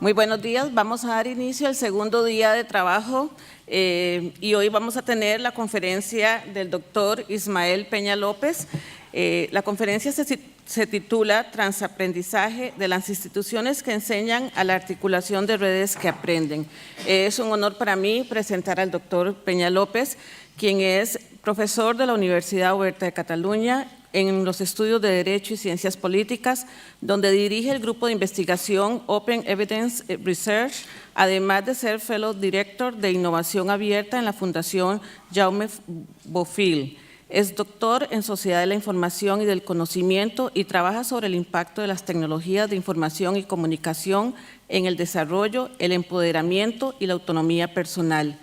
Muy buenos días. Vamos a dar inicio al segundo día de trabajo y hoy vamos a tener la conferencia del doctor Ismael Peña López. La conferencia se titula Transaprendizaje de las instituciones que enseñan a la articulación de redes que aprenden. Es un honor para mí presentar al doctor Peña López, quien es profesor de la Universidad Oberta de Cataluña en los estudios de Derecho y Ciencias Políticas, donde dirige el grupo de investigación Open Evidence Research, además de ser Fellow Director de Innovación Abierta en la Fundación Jaume Bofill. Es doctor en Sociedad de la Información y del Conocimiento y trabaja sobre el impacto de las tecnologías de información y comunicación en el desarrollo, el empoderamiento y la autonomía personal.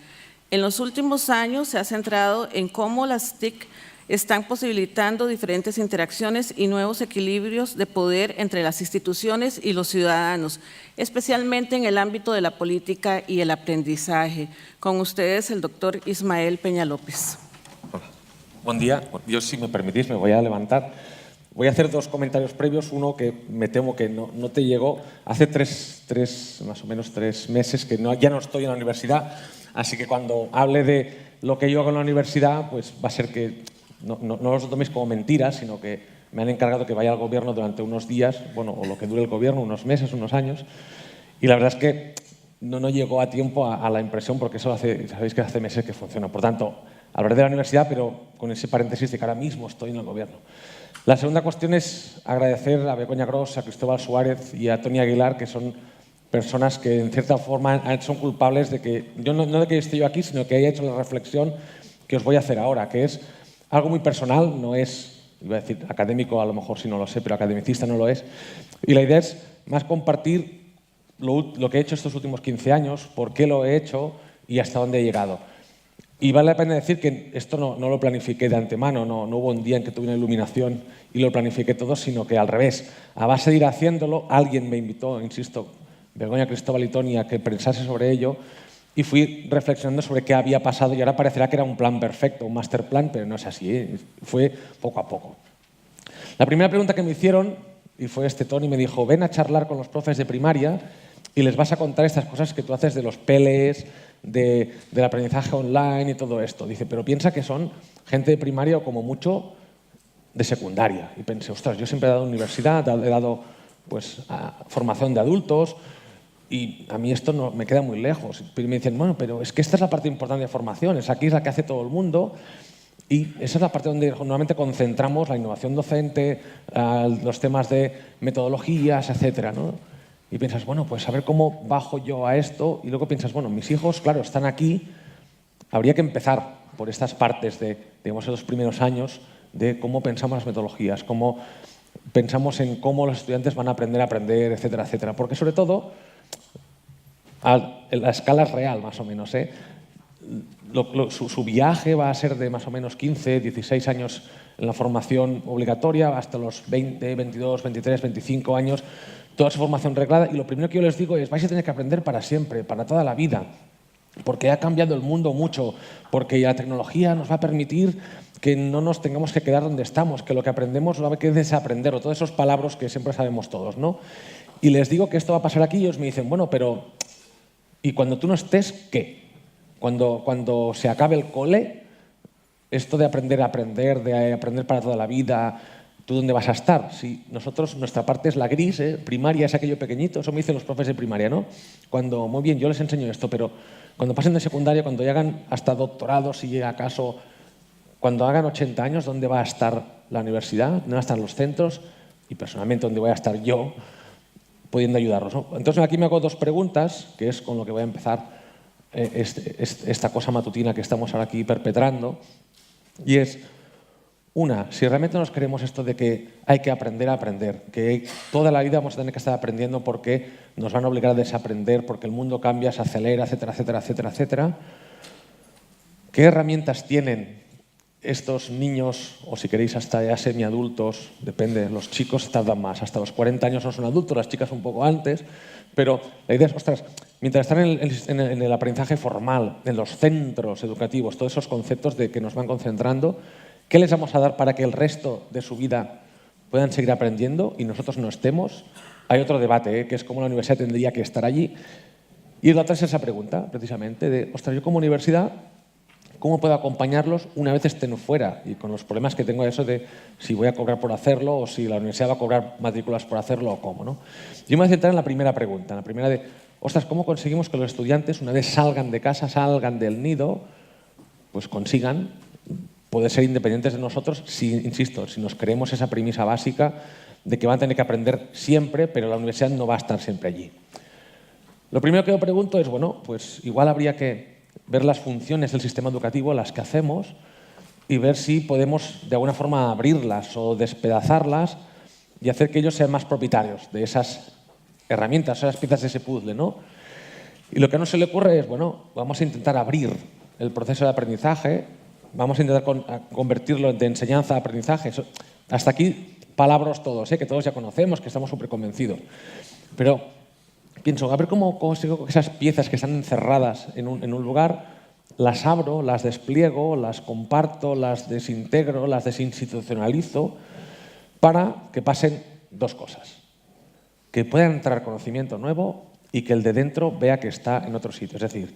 En los últimos años se ha centrado en cómo las TIC están posibilitando diferentes interacciones y nuevos equilibrios de poder entre las instituciones y los ciudadanos, especialmente en el ámbito de la política y el aprendizaje. Con ustedes, el doctor Ismael Peña López. Hola. Buen día. Yo, si me permitís, me voy a levantar. Voy a hacer dos comentarios previos. Uno que me temo que no te llegó. Hace más o menos tres meses que ya no estoy en la universidad, así que cuando hable de lo que yo hago en la universidad, pues va a ser que no os lo toméis como mentiras, sino que me han encargado que vaya al gobierno durante unos días, bueno, o lo que dure el gobierno, unos meses, unos años, y la verdad es que no llegó a tiempo a la impresión, porque eso sabéis que hace meses que funciona. Por tanto, hablaré de la universidad, pero con ese paréntesis de que ahora mismo estoy en el gobierno. La segunda cuestión es agradecer a Begoña Gros, a Cristóbal Suárez y a Toni Aguilar, que son personas que en cierta forma son culpables de que, no de que esté yo aquí, sino que haya hecho la reflexión que os voy a hacer ahora, que es algo muy personal, no es, iba a decir académico, a lo mejor sí no lo sé, pero academicista no lo es. Y la idea es más compartir lo que he hecho estos últimos 15 años, por qué lo he hecho y hasta dónde he llegado. Y vale la pena decir que esto no lo planifiqué de antemano, no hubo un día en que tuve una iluminación y lo planifiqué todo, sino que al revés. A base de ir haciéndolo, alguien me invitó, insisto, Begoña, Cristóbal y Toni, a que pensase sobre ello, y fui reflexionando sobre qué había pasado y ahora parecerá que era un plan perfecto, un master plan, pero no es así, ¿eh? Fue poco a poco. La primera pregunta que me hicieron, y fue Toni, me dijo, ven a charlar con los profes de primaria y les vas a contar estas cosas que tú haces de los PLEs, del aprendizaje online y todo esto. Dice, pero piensa que son gente de primaria o como mucho de secundaria. Y pensé, ostras, yo siempre he dado universidad, he dado pues, formación de adultos, y a mí esto no me queda muy lejos. Y me dicen, bueno, pero es que esta es la parte importante de formación, aquí es la que hace todo el mundo y esa es la parte donde normalmente concentramos la innovación docente, los temas de metodologías, etcétera, ¿no? Y piensas, bueno, pues a ver cómo bajo yo a esto y luego piensas, bueno, mis hijos, claro, están aquí, habría que empezar por estas partes de, digamos, esos primeros años de cómo pensamos las metodologías, cómo pensamos en cómo los estudiantes van a aprender, etcétera, etcétera. Porque sobre todo, la escala es real, más o menos, ¿eh? Su viaje va a ser de más o menos 15, 16 años en la formación obligatoria, hasta los 20, 22, 23, 25 años, toda su formación reglada. Y lo primero que yo les digo es, vais a tener que aprender para siempre, para toda la vida, porque ha cambiado el mundo mucho, porque la tecnología nos va a permitir que no nos tengamos que quedar donde estamos, que lo que aprendemos va a haber que desaprenderlo, todos esos palabras que siempre sabemos todos, ¿no? Y les digo que esto va a pasar aquí y ellos me dicen, bueno, pero ¿y cuando tú no estés, qué? Cuando se acabe el cole, esto de aprender a aprender, de aprender para toda la vida, ¿tú dónde vas a estar? Si nosotros, nuestra parte es la gris, primaria es aquello pequeñito, eso me dicen los profes de primaria, ¿no? Cuando, muy bien, yo les enseño esto, pero cuando pasen de secundaria, cuando llegan hasta doctorados, si llega acaso, cuando hagan 80 años, ¿dónde va a estar la universidad? ¿Dónde van a estar los centros? Y personalmente, ¿dónde voy a estar yo pudiendo ayudarlos, ¿no? Entonces aquí me hago dos preguntas, que es con lo que voy a empezar esta cosa matutina que estamos ahora aquí perpetrando, y es, una, si realmente nos queremos esto de que hay que aprender a aprender, que toda la vida vamos a tener que estar aprendiendo porque nos van a obligar a desaprender, porque el mundo cambia, se acelera, etcétera, etcétera, etcétera, etcétera, ¿qué herramientas tienen estos niños, o si queréis hasta ya semiadultos, depende, los chicos tardan más, hasta los 40 años no son adultos, las chicas un poco antes, pero la idea es, ostras, mientras están en el aprendizaje formal, en los centros educativos, todos esos conceptos de que nos van concentrando, ¿qué les vamos a dar para que el resto de su vida puedan seguir aprendiendo y nosotros no estemos? hay otro debate, que es cómo la universidad tendría que estar allí. Y la otra es esa pregunta, precisamente, de, ostras, yo como universidad, ¿cómo puedo acompañarlos una vez estén fuera? Y con los problemas que tengo eso de si voy a cobrar por hacerlo o si la universidad va a cobrar matrículas por hacerlo o cómo, ¿no? Yo me voy a centrar en la primera pregunta, en la primera de, ostras, ¿cómo conseguimos que los estudiantes, una vez salgan de casa, salgan del nido, pues consigan poder ser independientes de nosotros si, insisto, si nos creemos esa premisa básica de que van a tener que aprender siempre, pero la universidad no va a estar siempre allí? Lo primero que yo pregunto es, bueno, pues igual habría que ver las funciones del sistema educativo, las que hacemos, y ver si podemos de alguna forma abrirlas o despedazarlas y hacer que ellos sean más propietarios de esas herramientas, esas piezas de ese puzzle, ¿no? Y lo que no se le ocurre es, bueno, vamos a intentar abrir el proceso de aprendizaje, vamos a intentar convertirlo de enseñanza a aprendizaje. Hasta aquí, palabras todos, que todos ya conocemos, que estamos súper convencidos. Pero pienso, a ver cómo consigo que esas piezas que están encerradas en un lugar, las abro, las despliego, las comparto, las desintegro, las desinstitucionalizo, para que pasen dos cosas. Que pueda entrar conocimiento nuevo y que el de dentro vea que está en otro sitio. Es decir,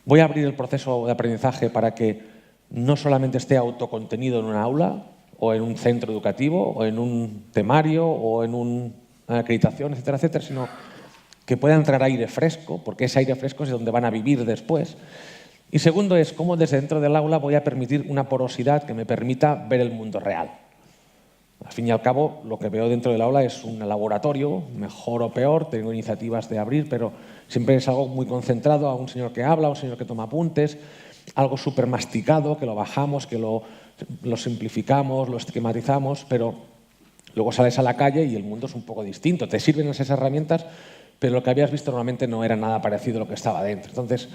voy a abrir el proceso de aprendizaje para que no solamente esté autocontenido en una aula o en un centro educativo o en un temario o en una acreditación, etcétera, etcétera, sino que pueda entrar aire fresco, porque ese aire fresco es donde van a vivir después. Y segundo es cómo desde dentro del aula voy a permitir una porosidad que me permita ver el mundo real. Al fin y al cabo, lo que veo dentro del aula es un laboratorio, mejor o peor, tengo iniciativas de abrir, pero siempre es algo muy concentrado, a un señor que habla, a un señor que toma apuntes, algo súper masticado, que lo bajamos, que lo simplificamos, lo esquematizamos, pero luego sales a la calle y el mundo es un poco distinto. Te sirven esas herramientas, pero lo que habías visto normalmente no era nada parecido a lo que estaba dentro. Entonces,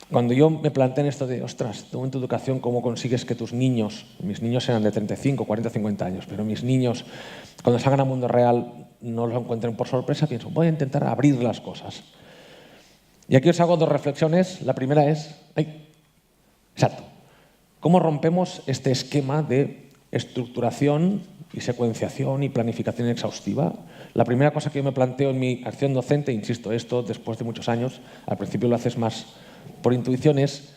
cuando yo me planteé en esto de, ostras, tú en tu educación, ¿cómo consigues que tus niños, mis niños eran de 35, 40, 50 años, pero mis niños, cuando salgan al mundo real, no lo encuentren por sorpresa? Pienso, voy a intentar abrir las cosas. Y aquí os hago dos reflexiones. La primera es, exacto, ¿cómo rompemos este esquema de estructuración y secuenciación y planificación exhaustiva? La primera cosa que yo me planteo en mi acción docente, insisto, esto después de muchos años, al principio lo haces más por intuición, es,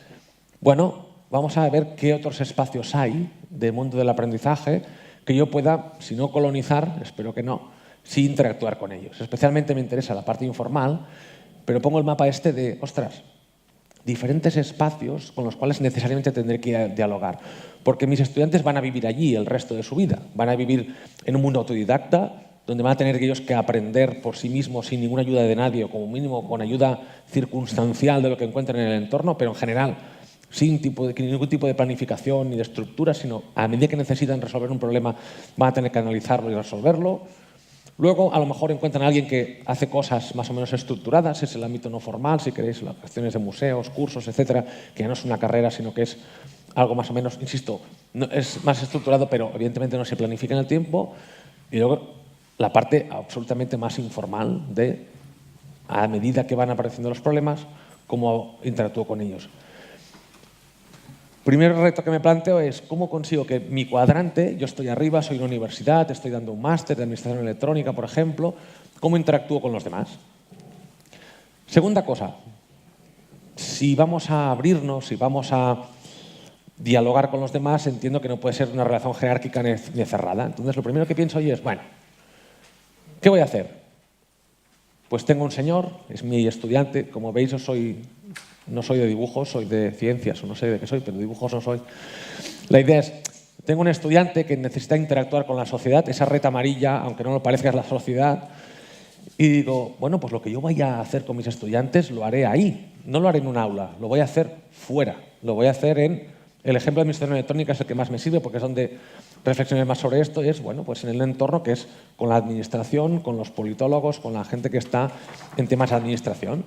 bueno, vamos a ver qué otros espacios hay del mundo del aprendizaje que yo pueda, si no colonizar, espero que no, sí interactuar con ellos. Especialmente me interesa la parte informal, pero pongo el mapa este de, ostras, diferentes espacios con los cuales necesariamente tendré que dialogar. Porque mis estudiantes van a vivir allí el resto de su vida. Van a vivir en un mundo autodidacta, donde van a tener ellos que aprender por sí mismos sin ninguna ayuda de nadie, o como mínimo con ayuda circunstancial de lo que encuentren en el entorno, pero en general sin ningún tipo de planificación ni de estructura, sino a medida que necesitan resolver un problema van a tener que analizarlo y resolverlo. Luego, a lo mejor encuentran a alguien que hace cosas más o menos estructuradas, es el ámbito no formal, si queréis, las cuestiones de museos, cursos, etcétera, que ya no es una carrera, sino que es algo más o menos, insisto, no, es más estructurado, pero evidentemente no se planifica en el tiempo. Y luego, la parte absolutamente más informal de, a medida que van apareciendo los problemas, cómo interactúo con ellos. Primer reto que me planteo es cómo consigo que mi cuadrante, yo estoy arriba, soy una universidad, estoy dando un máster de administración electrónica, por ejemplo, cómo interactúo con los demás. Segunda cosa, si vamos a abrirnos, si vamos a dialogar con los demás, entiendo que no puede ser una relación jerárquica ni cerrada. Entonces, lo primero que pienso hoy es, bueno, ¿qué voy a hacer? Pues tengo un señor, es mi estudiante, como veis no soy de dibujos, soy de ciencias, o no sé de qué soy, pero de dibujos no soy. La idea es, tengo un estudiante que necesita interactuar con la sociedad, esa red amarilla, aunque no lo parezca, es la sociedad, y digo, bueno, pues lo que yo voy a hacer con mis estudiantes lo haré ahí, no lo haré en un aula, lo voy a hacer fuera, lo voy a hacer en, el ejemplo de administración electrónica es el que más me sirve porque es donde reflexiones más sobre esto, es, bueno, pues en el entorno que es con la administración, con los politólogos, con la gente que está en temas de administración.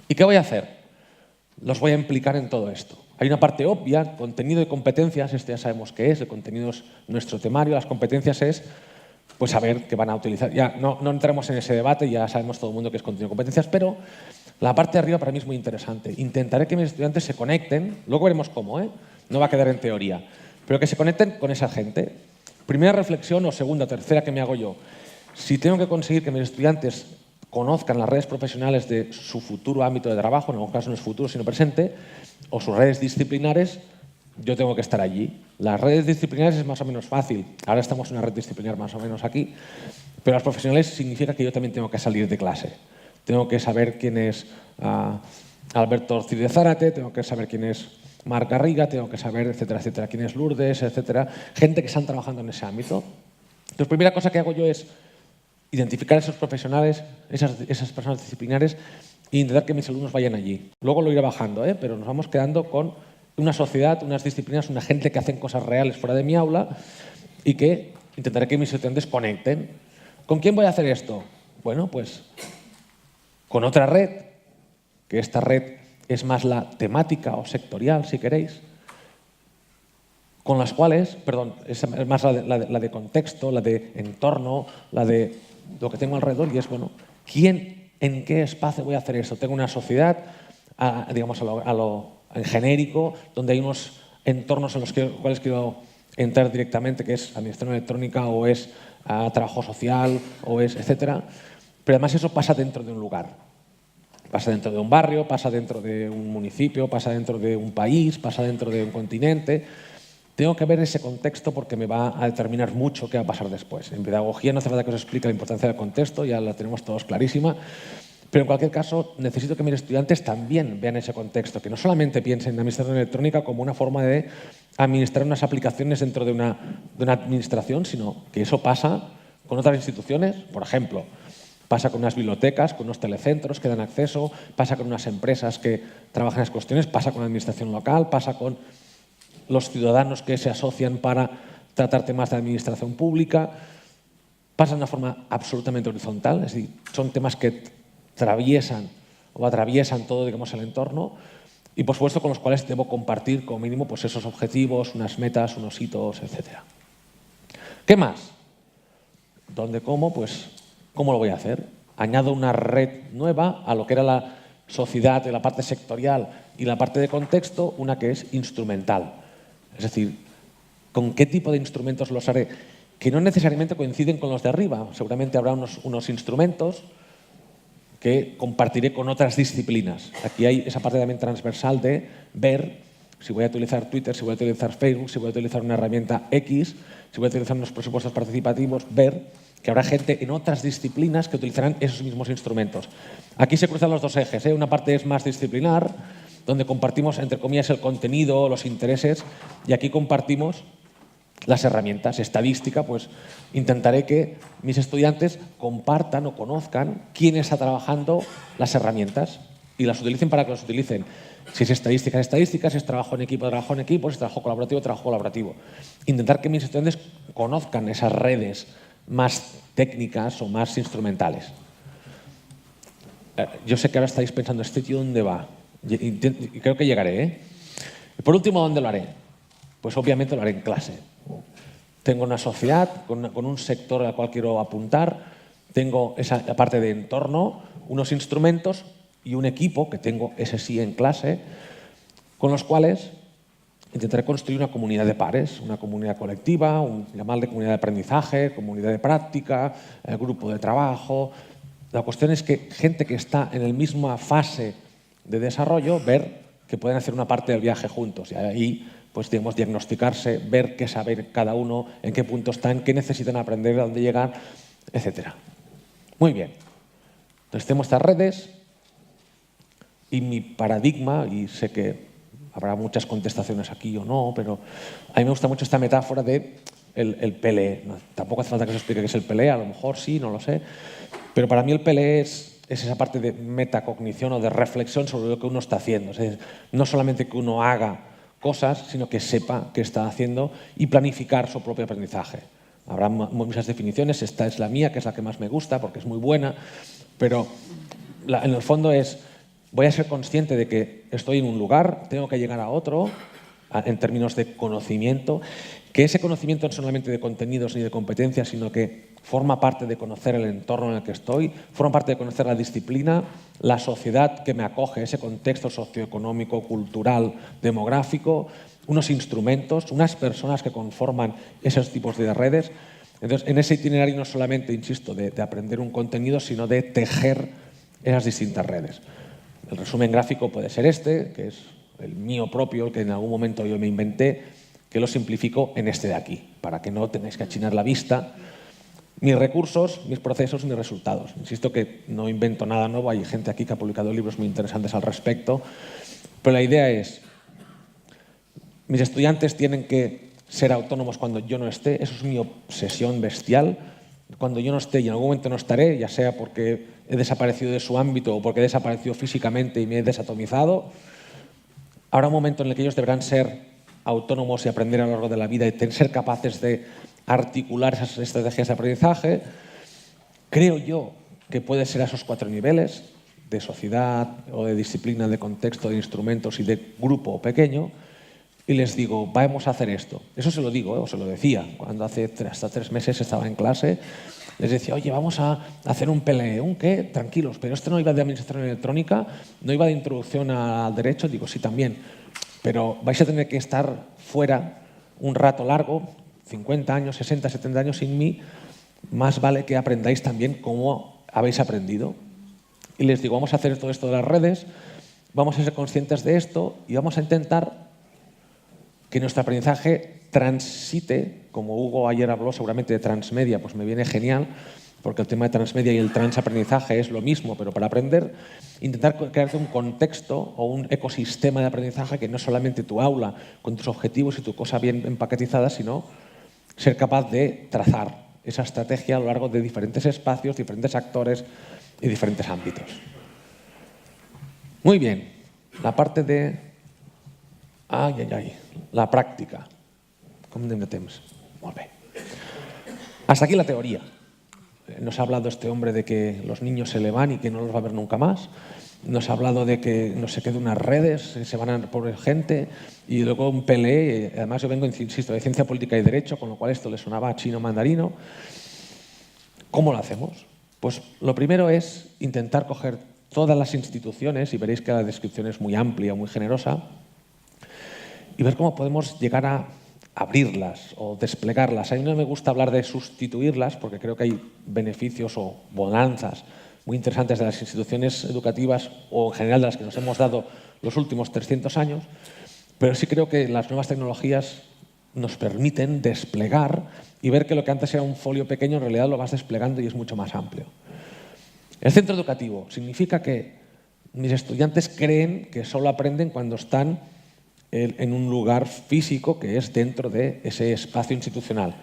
¿Y qué voy a hacer? Los voy a implicar en todo esto. Hay una parte obvia, contenido y competencias, esto ya sabemos qué es, el contenido es nuestro temario, las competencias es pues saber qué van a utilizar. Ya no entremos en ese debate, ya sabemos todo el mundo qué es contenido y competencias, pero la parte de arriba para mí es muy interesante. Intentaré que mis estudiantes se conecten, luego veremos cómo, no va a quedar en teoría, pero que se conecten con esa gente. Primera reflexión o segunda o tercera que me hago yo. Si tengo que conseguir que mis estudiantes conozcan las redes profesionales de su futuro ámbito de trabajo, en algún caso no es futuro sino presente, o sus redes disciplinares, yo tengo que estar allí. Las redes disciplinares es más o menos fácil. Ahora estamos en una red disciplinar más o menos aquí. Pero las profesionales significa que yo también tengo que salir de clase. Tengo que saber quién es Alberto Ortiz de Zárate, tengo que saber quién es Marc Garriga, tengo que saber, etcétera, etcétera, quién es Lourdes, etcétera. Gente que están trabajando en ese ámbito. Entonces, la primera cosa que hago yo es identificar a esos profesionales, esas personas disciplinares e intentar que mis alumnos vayan allí. Luego lo iré bajando, pero nos vamos quedando con una sociedad, unas disciplinas, una gente que hacen cosas reales fuera de mi aula y que intentaré que mis estudiantes conecten. ¿Con quién voy a hacer esto? Bueno, pues con otra red, que esta red es más la temática o sectorial, si queréis, con las cuales, perdón, es más la de contexto, la de entorno, la de lo que tengo alrededor, y es, bueno, ¿quién, en qué espacio voy a hacer esto? Tengo una sociedad, digamos, en genérico, donde hay unos entornos en los cuales quiero entrar directamente, que es administración electrónica o es trabajo social o es etcétera. Pero además eso pasa dentro de un lugar. Pasa dentro de un barrio, pasa dentro de un municipio, pasa dentro de un país, pasa dentro de un continente. Tengo que ver ese contexto porque me va a determinar mucho qué va a pasar después. En pedagogía no hace falta que os explique la importancia del contexto, ya la tenemos todos clarísima. Pero en cualquier caso, necesito que mis estudiantes también vean ese contexto, que no solamente piensen en administración electrónica como una forma de administrar unas aplicaciones dentro de una administración, sino que eso pasa con otras instituciones, por ejemplo, pasa con unas bibliotecas, con unos telecentros que dan acceso, pasa con unas empresas que trabajan en esas cuestiones, pasa con la administración local, pasa con los ciudadanos que se asocian para tratar temas de administración pública, pasa de una forma absolutamente horizontal, es decir, son temas que atraviesan todo, digamos, el entorno y, por supuesto, con los cuales debo compartir como mínimo pues, esos objetivos, unas metas, unos hitos, etc. ¿Qué más? ¿Dónde, cómo? Pues, ¿cómo lo voy a hacer? Añado una red nueva a lo que era la sociedad, de la parte sectorial y la parte de contexto, una que es instrumental. Es decir, ¿con qué tipo de instrumentos los haré? Que no necesariamente coinciden con los de arriba. Seguramente habrá unos instrumentos que compartiré con otras disciplinas. Aquí hay esa parte también transversal de ver si voy a utilizar Twitter, si voy a utilizar Facebook, si voy a utilizar una herramienta X, si voy a utilizar unos presupuestos participativos, ver que habrá gente en otras disciplinas que utilizarán esos mismos instrumentos. Aquí se cruzan los dos ejes. Una parte es más disciplinar, donde compartimos, entre comillas, el contenido, los intereses, y aquí compartimos las herramientas. Estadística, pues intentaré que mis estudiantes compartan o conozcan quién está trabajando las herramientas y las utilicen para que las utilicen. Si es estadística, si es trabajo en equipo, si es trabajo colaborativo. Intentar que mis estudiantes conozcan esas redes más técnicas o más instrumentales. Yo sé que ahora estáis pensando, ¿este tío dónde va? Y creo que llegaré. Por último, ¿dónde lo haré? Pues obviamente lo haré en clase. Tengo una sociedad con un sector al cual quiero apuntar, tengo esa parte de entorno, unos instrumentos y un equipo, que tengo ese sí en clase, con los cuales intentaré construir una comunidad de pares, una comunidad colectiva, llamarle comunidad de aprendizaje, comunidad de práctica, grupo de trabajo. La cuestión es que gente que está en la misma fase de desarrollo, ver que pueden hacer una parte del viaje juntos. Y ahí, pues, digamos, diagnosticarse, ver qué saber cada uno, en qué punto están, qué necesitan aprender, a dónde llegar, etc. Muy bien. Entonces tenemos estas redes y mi paradigma, y sé que habrá muchas contestaciones aquí o no, pero a mí me gusta mucho esta metáfora de el PLE. No, tampoco hace falta que os explique qué es el PLE, a lo mejor sí, no lo sé. Pero para mí el PLE es esa parte de metacognición o de reflexión sobre lo que uno está haciendo. Es decir, no solamente que uno haga cosas, sino que sepa qué está haciendo y planificar su propio aprendizaje. Habrá muchas definiciones, esta es la mía, que es la que más me gusta porque es muy buena, pero en el fondo es, voy a ser consciente de que estoy en un lugar, tengo que llegar a otro, en términos de conocimiento, que ese conocimiento no es solamente de contenidos ni de competencias, sino que forma parte de conocer el entorno en el que estoy, forma parte de conocer la disciplina, la sociedad que me acoge, ese contexto socioeconómico, cultural, demográfico, unos instrumentos, unas personas que conforman esos tipos de redes. Entonces, en ese itinerario no solamente, insisto, de aprender un contenido, sino de tejer esas distintas redes. El resumen gráfico puede ser este, que es el mío propio, el que en algún momento yo me inventé, que lo simplifico en este de aquí, para que no tengáis que achinar la vista. Mis recursos, mis procesos, mis resultados. Insisto que no invento nada nuevo, hay gente aquí que ha publicado libros muy interesantes al respecto, pero la idea es, mis estudiantes tienen que ser autónomos cuando yo no esté, eso es mi obsesión bestial. Cuando yo no esté, y en algún momento no estaré, ya sea porque he desaparecido de su ámbito o porque he desaparecido físicamente y me he desatomizado, habrá un momento en el que ellos deberán ser autónomos y aprender a lo largo de la vida y ser capaces de articular esas estrategias de aprendizaje. Creo yo que puede ser a esos 4 niveles, de sociedad o de disciplina, de contexto, de instrumentos y de grupo pequeño, y les digo, vamos a hacer esto. Eso se lo digo, o se lo decía, cuando hasta 3 meses estaba en clase, les decía, oye, vamos a hacer un PLE. ¿Un qué? Tranquilos, pero esto no iba de administración electrónica, no iba de introducción al derecho. Digo, sí, también, pero vais a tener que estar fuera un rato largo, 50 años, 60, 70 años sin mí, más vale que aprendáis también cómo habéis aprendido. Y les digo, vamos a hacer todo esto de las redes, vamos a ser conscientes de esto y vamos a intentar que nuestro aprendizaje transite, como Hugo ayer habló seguramente de transmedia, pues me viene genial, porque el tema de transmedia y el transaprendizaje es lo mismo, pero para aprender, intentar crearte un contexto o un ecosistema de aprendizaje que no es solamente tu aula, con tus objetivos y tu cosa bien empaquetizada, sino ser capaz de trazar esa estrategia a lo largo de diferentes espacios, diferentes actores y diferentes ámbitos. Muy bien, la parte de... la pràctica. Com anem de temps? Molt bé. Hasta aquí la teoría. Nos ha hablado este hombre de que los niños se le van y que no los va a ver nunca más. Nos ha hablado de que no se queden unas redes, se van a por gente, y luego un PLE. Además, yo vengo, insisto, de Ciencia Política y Derecho, con lo cual esto le sonaba a chino mandarino. ¿Cómo lo hacemos? Pues lo primero es intentar coger todas las instituciones, y veréis que la descripción es muy amplia, muy generosa, y ver cómo podemos llegar a abrirlas o desplegarlas. A mí no me gusta hablar de sustituirlas porque creo que hay beneficios o bonanzas muy interesantes de las instituciones educativas o en general de las que nos hemos dado los últimos 300 años, pero sí creo que las nuevas tecnologías nos permiten desplegar y ver que lo que antes era un folio pequeño en realidad lo vas desplegando y es mucho más amplio. El centro educativo significa que mis estudiantes creen que solo aprenden cuando están en un lugar físico que es dentro de ese espacio institucional.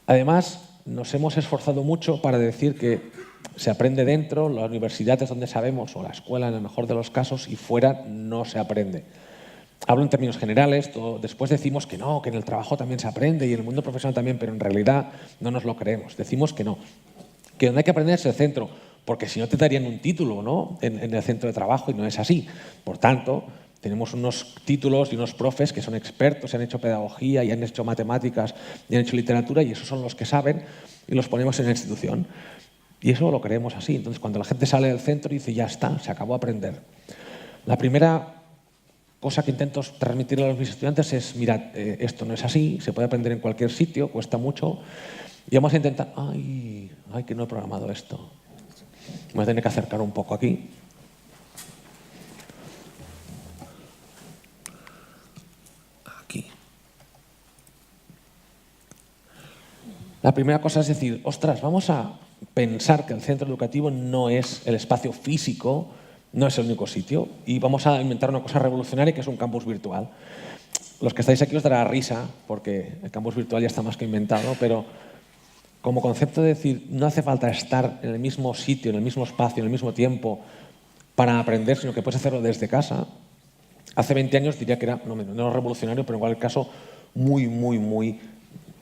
Además, nos hemos esforzado mucho para decir que se aprende dentro, la universidad es donde sabemos, o la escuela en el mejor de los casos, y fuera no se aprende. Hablo en términos generales, después decimos que no, que en el trabajo también se aprende y en el mundo profesional también, pero en realidad no nos lo creemos, decimos que no. Que donde hay que aprender es el centro, porque si no te darían un título, ¿no?, en el centro de trabajo, y no es así. Por tanto, tenemos unos títulos y unos profes que son expertos, han hecho pedagogía y han hecho matemáticas y han hecho literatura, y esos son los que saben y los ponemos en la institución. Y eso lo creemos así. Entonces, cuando la gente sale del centro dice, ya está, se acabó aprender. La primera cosa que intento transmitir a mis estudiantes es, mirad, esto no es así, se puede aprender en cualquier sitio, cuesta mucho, y vamos a intentar... Ay, que no he programado esto. Me voy a tener que acercar un poco aquí. La primera cosa es decir, ostras, vamos a pensar que el centro educativo no es el espacio físico, no es el único sitio, y vamos a inventar una cosa revolucionaria que es un campus virtual. Los que estáis aquí os dará risa, porque el campus virtual ya está más que inventado, pero como concepto de decir, no hace falta estar en el mismo sitio, en el mismo espacio, en el mismo tiempo para aprender, sino que puedes hacerlo desde casa. Hace 20 años diría que era, no revolucionario, pero en cualquier caso muy, muy, muy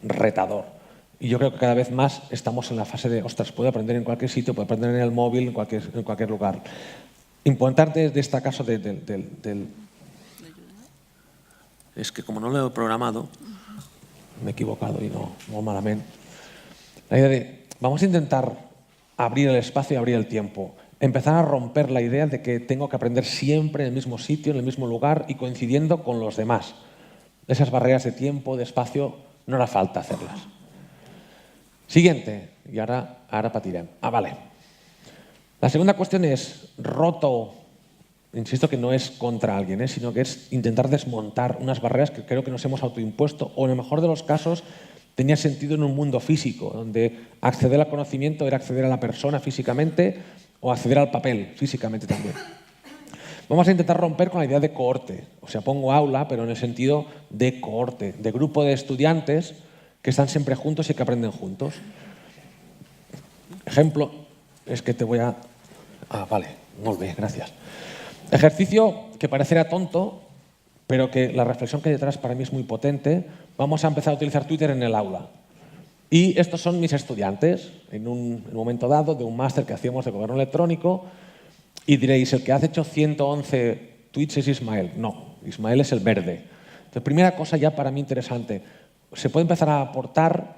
retador. Y yo creo que cada vez más estamos en la fase de, ostras, puedo aprender en cualquier sitio, puedo aprender en el móvil, en cualquier lugar. Importante de este caso Es que como no lo he programado, me he equivocado y no malamente. La idea de, vamos a intentar abrir el espacio y abrir el tiempo. Empezar a romper la idea de que tengo que aprender siempre en el mismo sitio, en el mismo lugar y coincidiendo con los demás. Esas barreras de tiempo, de espacio, no hará falta hacerlas. Siguiente, i ara patirem. Vale. La segunda cuestión es roto, insisto que no es contra alguien, sino que es intentar desmontar unas barreras que creo que nos hemos autoimpuesto, o en el mejor de los casos tenía sentido en un mundo físico, donde acceder al conocimiento era acceder a la persona físicamente o acceder al papel físicamente también. Vamos a intentar romper con la idea de cohorte, o sea, pongo aula, pero en el sentido de cohorte, de grupo de estudiantes que están siempre juntos y que aprenden juntos. Ejemplo, es que te voy a... vale, molt bé, gracias. Ejercicio que parecerá tonto, pero que la reflexión que hay detrás para mí es muy potente. Vamos a empezar a utilizar Twitter en el aula. Y estos son mis estudiantes, en un momento dado, de un máster que hacíamos de gobierno electrónico. Y diréis, el que ha hecho 111 tweets es Ismael. No, Ismael es el verde. Entonces, primera cosa ya para mí interesante. Se puede empezar a aportar,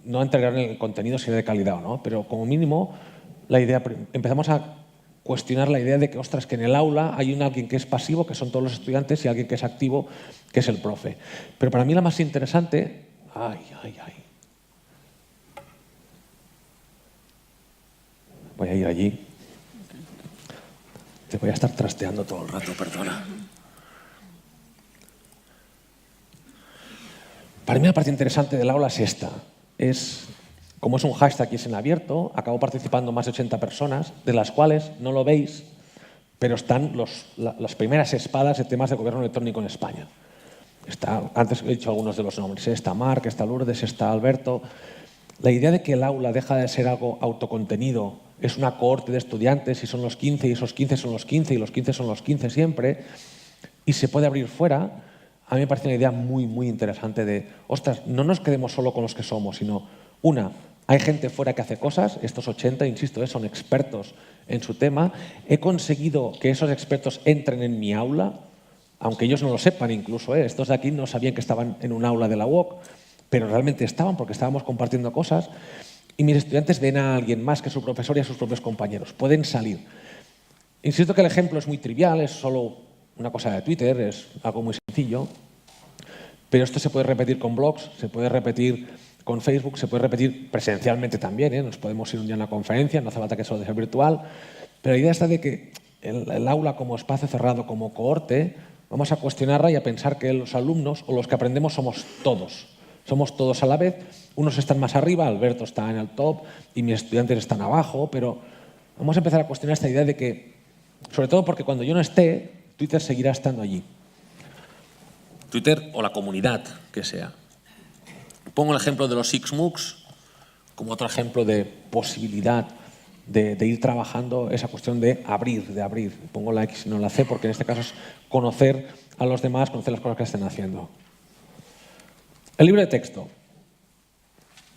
no a entregar en el contenido si es de calidad o no, pero como mínimo la idea, empezamos a cuestionar la idea de que, ostras, que en el aula hay alguien que es pasivo, que son todos los estudiantes, y alguien que es activo, que es el profe. Pero para mí la más interesante... Voy a ir allí. Te voy a estar trasteando todo el rato, perdona. Para mí la parte interesante del aula es esta. Como es un hashtag y es en abierto, acabo participando más de 80 personas, de las cuales no lo veis, pero están las primeras espadas de temas de gobierno electrónico en España. Antes he dicho algunos de los nombres. Está Marc, está Lourdes, está Alberto. La idea de que el aula deja de ser algo autocontenido, es una cohorte de estudiantes y son los 15 y esos 15 son los 15 y los 15 son los 15 siempre, y se puede abrir fuera, a mí me parece una idea muy, muy interesante de, ostras, no nos quedemos solo con los que somos, sino, hay gente fuera que hace cosas, estos 80, insisto, son expertos en su tema, he conseguido que esos expertos entren en mi aula, aunque ellos no lo sepan incluso, estos de aquí no sabían que estaban en un aula de la UOC, pero realmente estaban porque estábamos compartiendo cosas, y mis estudiantes ven a alguien más que su profesor y a sus propios compañeros. Pueden salir. Insisto que el ejemplo es muy trivial, es solo una cosa de Twitter, es algo muy sencillo, pero esto se puede repetir con blogs, se puede repetir con Facebook, se puede repetir presencialmente también, nos podemos ir un día a una conferencia, no hace falta que solo sea virtual, pero la idea está de que el aula como espacio cerrado, como cohorte, vamos a cuestionarla y a pensar que los alumnos o los que aprendemos somos todos. Somos todos a la vez, unos están más arriba, Alberto está en el top y mis estudiantes están abajo, pero vamos a empezar a cuestionar esta idea de que, sobre todo porque cuando yo no esté, Twitter seguirá estando allí. Twitter o la comunidad que sea. Pongo el ejemplo de los XMOOCs como otro ejemplo de posibilidad de ir trabajando esa cuestión de abrir. Pongo la X y no la C porque en este caso es conocer a los demás, conocer las cosas que estén haciendo. El libro de texto.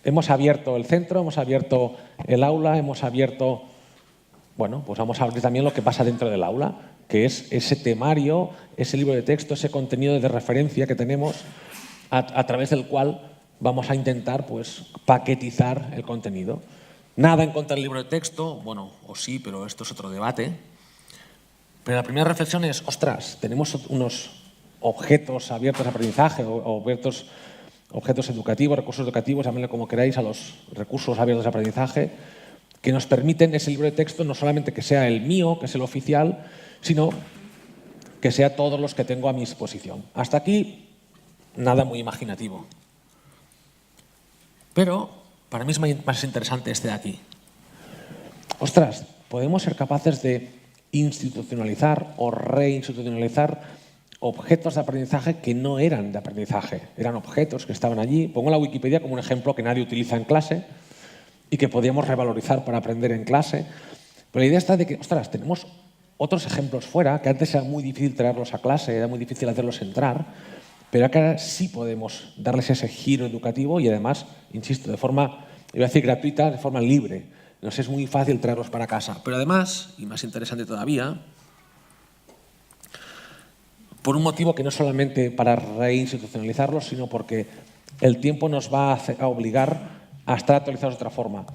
Hemos abierto el centro, hemos abierto el aula, hemos abierto... Bueno, pues vamos a abrir también lo que pasa dentro del aula, que es ese temario, ese libro de texto, ese contenido de referencia que tenemos a través del cual vamos a intentar paquetizar el contenido. Nada en contra del libro de texto, bueno, o sí, pero esto es otro debate. Pero la primera reflexión es, ostras, tenemos unos objetos abiertos de aprendizaje o objetos educativos, recursos educativos, llámenlo como queráis, a los recursos abiertos de aprendizaje, que nos permiten ese libro de texto no solamente que sea el mío, que es el oficial, sino que sea todos los que tengo a mi disposición. Hasta aquí, nada muy imaginativo. Pero para mí es más interesante este de aquí. Ostras, podemos ser capaces de institucionalizar o reinstitucionalizar objetos de aprendizaje que no eran de aprendizaje, eran objetos que estaban allí. Pongo la Wikipedia como un ejemplo que nadie utiliza en clase y que podíamos revalorizar para aprender en clase. Pero la idea está de que, ostras, tenemos otros ejemplos fuera, que antes era muy difícil traerlos a clase, era muy difícil hacerlos entrar, pero ahora sí podemos darles ese giro educativo y además, insisto, de forma, iba a decir gratuita, de forma libre. Nos es muy fácil traerlos para casa. Pero además, y más interesante todavía, por un motivo que no solamente para reinstitucionalizarlos, sino porque el tiempo nos va a obligar a estar actualizados de otra forma.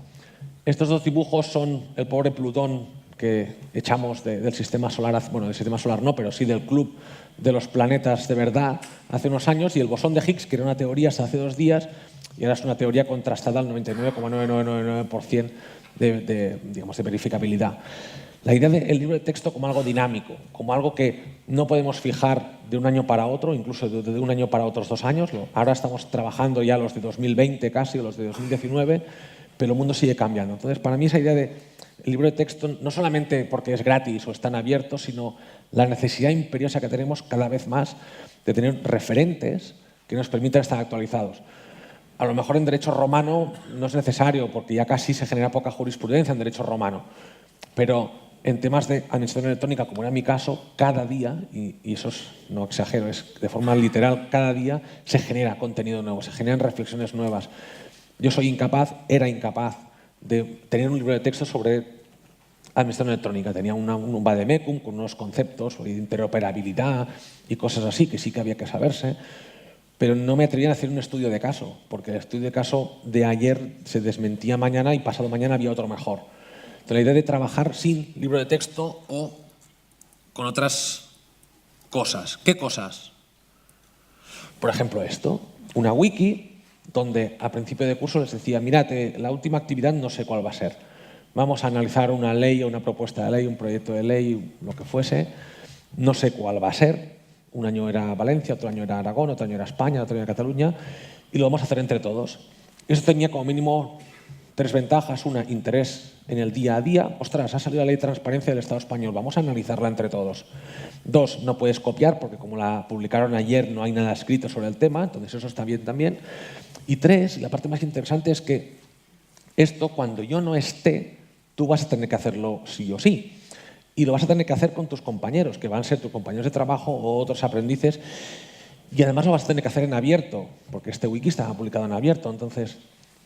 Estos dos dibujos son el pobre Plutón que echamos del sistema solar, bueno, del sistema solar no, pero sí del club de los planetas de verdad hace unos años, y el bosón de Higgs, que era una teoría hasta hace 2 días, y ahora es una teoría contrastada al 99,9999% de verificabilidad. La idea del libro de texto como algo dinámico, como algo que no podemos fijar de un año para otro, incluso de un año para otros 2 años. Ahora estamos trabajando ya los de 2020 casi, o los de 2019, pero el mundo sigue cambiando. Entonces, para mí esa idea de el libro de texto, no solamente porque es gratis o están abiertos, sino la necesidad imperiosa que tenemos cada vez más de tener referentes que nos permitan estar actualizados. A lo mejor en derecho romano no es necesario, porque ya casi se genera poca jurisprudencia en derecho romano, pero en temas de administración electrónica, como era mi caso, cada día, y eso no exagero, es de forma literal, cada día se genera contenido nuevo, se generan reflexiones nuevas. Yo era incapaz de tener un libro de texto sobre administración electrónica. Tenía un vademecum con unos conceptos sobre interoperabilidad y cosas así, que sí que había que saberse, pero no me atrevían a hacer un estudio de caso, porque el estudio de caso de ayer se desmentía mañana y pasado mañana había otro mejor. Entonces, la idea de trabajar sin libro de texto o con otras cosas. ¿Qué cosas? Por ejemplo, esto, una wiki donde a principio de curso les decía, mirad, la última actividad no sé cuál va a ser. Vamos a analizar una ley o una propuesta de ley, un proyecto de ley, lo que fuese. No sé cuál va a ser. Un año era Valencia, otro año era Aragón, otro año era España, otro año era Cataluña, y lo vamos a hacer entre todos. Eso tenía como mínimo 3 ventajas. Una, interés en el día a día. Ostras, ha salido la ley de transparencia del Estado español, vamos a analizarla entre todos. 2, no puedes copiar, porque como la publicaron ayer no hay nada escrito sobre el tema, entonces eso está bien también. Y 3, y la parte más interesante es que esto, cuando yo no esté, tú vas a tener que hacerlo sí o sí. Y lo vas a tener que hacer con tus compañeros, que van a ser tus compañeros de trabajo o otros aprendices. Y además lo vas a tener que hacer en abierto, porque este wiki está publicado en abierto. Entonces,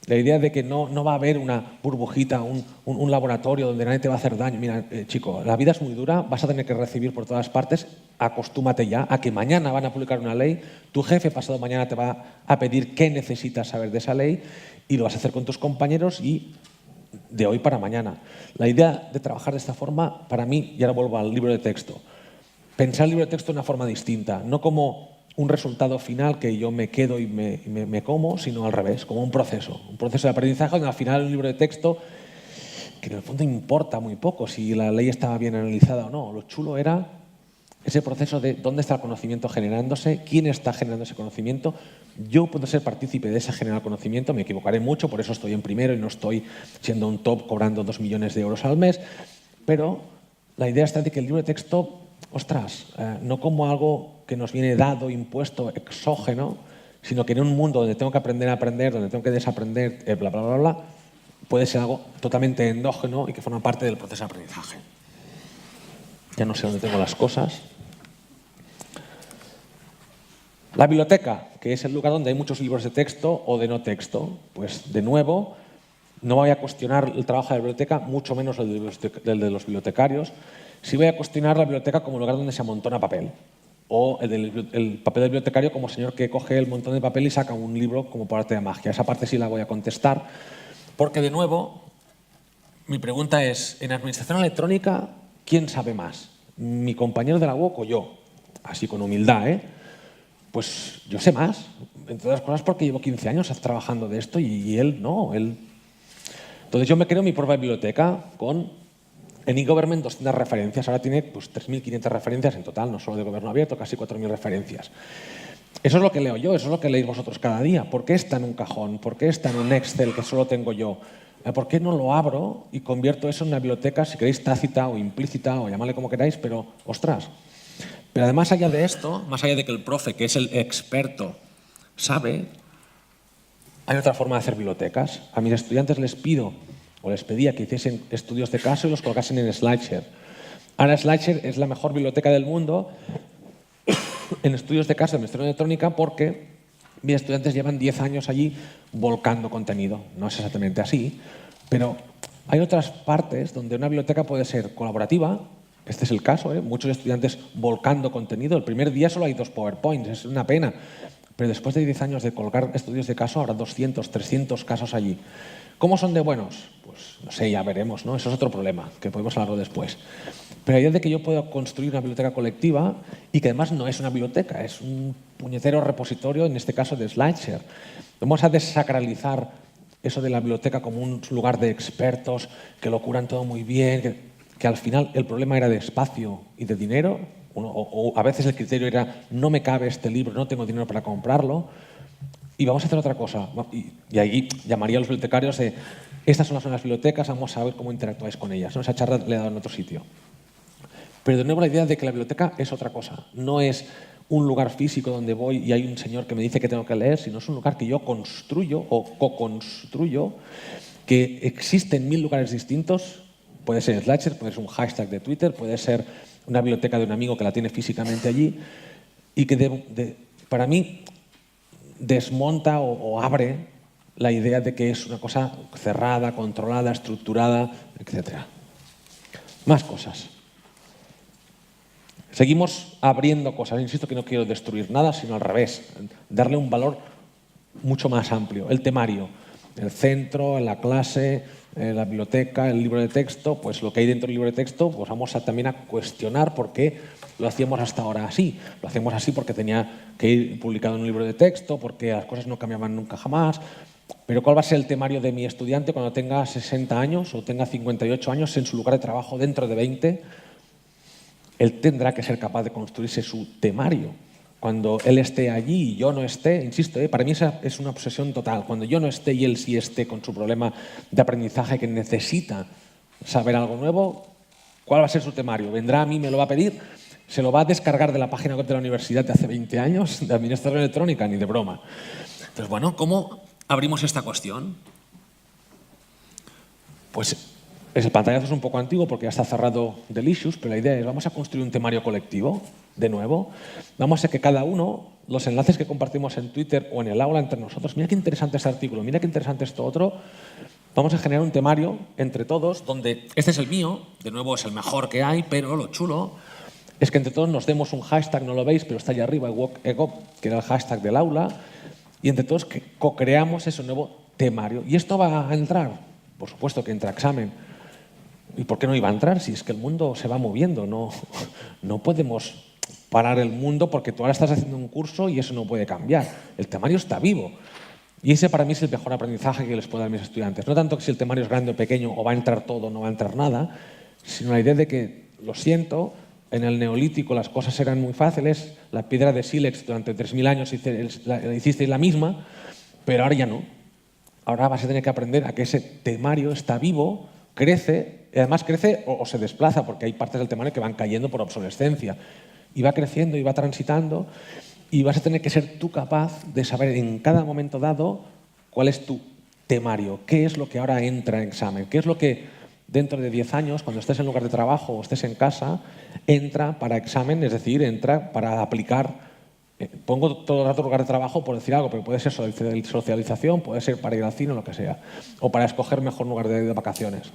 la idea de que no va a haber una burbujita, un laboratorio donde nadie te va a hacer daño. Mira, chico, la vida es muy dura, vas a tener que recibir por todas partes. Acostúmate ya a que mañana van a publicar una ley, tu jefe pasado mañana te va a pedir qué necesitas saber de esa ley y lo vas a hacer con tus compañeros y de hoy para mañana. La idea de trabajar de esta forma, para mí, y ahora vuelvo al libro de texto, pensar el libro de texto de una forma distinta, no como un resultado final que yo me quedo y me como, sino al revés, como un proceso de aprendizaje donde al final un libro de texto que en el fondo importa muy poco si la ley estaba bien analizada o no. Lo chulo era ese proceso de dónde está el conocimiento generándose, quién está generando ese conocimiento. Yo puedo ser partícipe de ese generar conocimiento, me equivocaré mucho, por eso estoy en primero y no estoy siendo un top cobrando 2 millones de euros al mes, pero la idea está de que el libro de texto, ostras, no como algo que nos viene dado, impuesto, exógeno, sino que en un mundo donde tengo que aprender a aprender, donde tengo que desaprender, bla, bla, bla, bla, puede ser algo totalmente endógeno y que forma parte del proceso de aprendizaje. Ya no sé dónde tengo las cosas. La biblioteca, que es el lugar donde hay muchos libros de texto o de no texto. Pues, de nuevo, no voy a cuestionar el trabajo de la biblioteca, mucho menos el de los bibliotecarios. Sí voy a cuestionar la biblioteca como lugar donde se amontona papel. O el papel del bibliotecario como señor que coge el montón de papel y saca un libro como por arte de magia. Esa parte sí la voy a contestar. Porque, de nuevo, mi pregunta es, en administración electrónica, ¿quién sabe más? ¿Mi compañero de la UOC o yo? Así con humildad, ¿eh? Pues yo sé más, entre otras cosas porque llevo 15 años trabajando de esto y él no. Entonces yo me creo mi propia biblioteca con, en eGovernment, 200 referencias. Ahora tiene pues, 3.500 referencias en total, no solo de gobierno abierto, casi 4.000 referencias. Eso es lo que leo yo, eso es lo que leéis vosotros cada día. ¿Por qué está en un cajón? ¿Por qué está en un Excel que solo tengo yo? ¿Por qué no lo abro y convierto eso en una biblioteca, si queréis tácita o implícita o llamadle como queráis, pero ostras? Pero además, allá de esto, más allá de que el profe, que es el experto, sabe, hay otra forma de hacer bibliotecas. A mis estudiantes les pido, o les pedía que hiciesen estudios de caso y los colocasen en SlideShare. Ahora SlideShare es la mejor biblioteca del mundo en estudios de caso de administración electrónica porque mis estudiantes llevan 10 años allí volcando contenido. No es exactamente así, pero hay otras partes donde una biblioteca puede ser colaborativa. Este es el caso, ¿eh? Muchos estudiantes volcando contenido. El primer día solo hay 2 PowerPoints, es una pena. pero después de 10 años de colgar estudios de caso, habrá 200, 300 casos allí. ¿Cómo son de buenos? Pues no sé, ya veremos, ¿no? Eso es otro problema, que podemos hablarlo después. Pero la idea de que yo pueda construir una biblioteca colectiva y que además no es una biblioteca, es un puñetero repositorio, en este caso de SlideShare. Vamos a desacralizar eso de la biblioteca como un lugar de expertos que lo curan todo muy bien, que al final el problema era de espacio y de dinero, o a veces el criterio era no me cabe este libro, no tengo dinero para comprarlo. Y vamos a hacer otra cosa, y ahí llamaría a los bibliotecarios de estas son las bibliotecas, vamos a ver cómo interactuáis con ellas. ¿No? Esa charla le he dado en otro sitio. Pero de nuevo la idea de que la biblioteca es otra cosa. No es un lugar físico donde voy y hay un señor que me dice que tengo que leer, sino es un lugar que yo construyo o co-construyo, que existe en 1000 lugares distintos. Puede ser SlideShare, puede ser un hashtag de Twitter, puede ser una biblioteca de un amigo que la tiene físicamente allí y que para mí desmonta o abre la idea de que es una cosa cerrada, controlada, estructurada, etc. Más cosas. Seguimos abriendo cosas. Insisto que no quiero destruir nada, sino al revés, darle un valor mucho más amplio. El temario, el centro, la clase, la biblioteca, el libro de texto, pues lo que hay dentro del libro de texto, pues vamos también a cuestionar por qué lo hacíamos hasta ahora así. Lo hacemos así porque tenía que ir publicado en un libro de texto, porque las cosas no cambiaban nunca jamás. Pero ¿cuál va a ser el temario de mi estudiante cuando tenga 60 años o tenga 58 años en su lugar de trabajo dentro de 20? Él tendrá que ser capaz de construirse su temario. Cuando él esté allí y yo no esté, insisto, para mí esa es una obsesión total. Cuando yo no esté y él sí esté con su problema de aprendizaje que necesita saber algo nuevo, ¿cuál va a ser su temario? ¿Vendrá a mí, me lo va a pedir? ¿Se lo va a descargar de la página web de la universidad de hace 20 años, de administración electrónica? Ni de broma. Entonces, bueno, ¿cómo abrimos esta cuestión? Pues el pantallazo es un poco antiguo porque ya está cerrado Delicious, pero la idea es vamos a construir un temario colectivo, de nuevo. Vamos a que cada uno, los enlaces que compartimos en Twitter o en el aula entre nosotros, mira qué interesante este artículo, mira qué interesante esto otro, vamos a generar un temario entre todos donde este es el mío, de nuevo es el mejor que hay, pero lo chulo es que entre todos nos demos un hashtag, no lo veis, pero está allá arriba, EGOP, que era el hashtag del aula, y entre todos que co-creamos ese nuevo temario. ¿Y esto va a entrar? Por supuesto que entra examen. ¿Y por qué no iba a entrar? Si es que el mundo se va moviendo, no podemos parar el mundo porque tú ahora estás haciendo un curso y eso no puede cambiar. El temario está vivo. Y ese para mí es el mejor aprendizaje que les puedo dar a mis estudiantes. No tanto que si el temario es grande o pequeño o va a entrar todo o no va a entrar nada, sino la idea de que, lo siento, en el Neolítico las cosas eran muy fáciles, la piedra de sílex durante 3000 años hicisteis la misma, pero ahora ya no. Ahora vas a tener que aprender a que ese temario está vivo, crece, y además crece o se desplaza, porque hay partes del temario que van cayendo por obsolescencia. Y va creciendo y va transitando, y vas a tener que ser tú capaz de saber en cada momento dado cuál es tu temario, qué es lo que ahora entra en examen, qué es lo que dentro de 10 años, cuando estés en lugar de trabajo o estés en casa, entra para examen, es decir, entra para aplicar. Pongo todo el rato lugar de trabajo por decir algo, pero puede ser socialización, puede ser para ir al cine o lo que sea, o para escoger mejor lugar de vacaciones.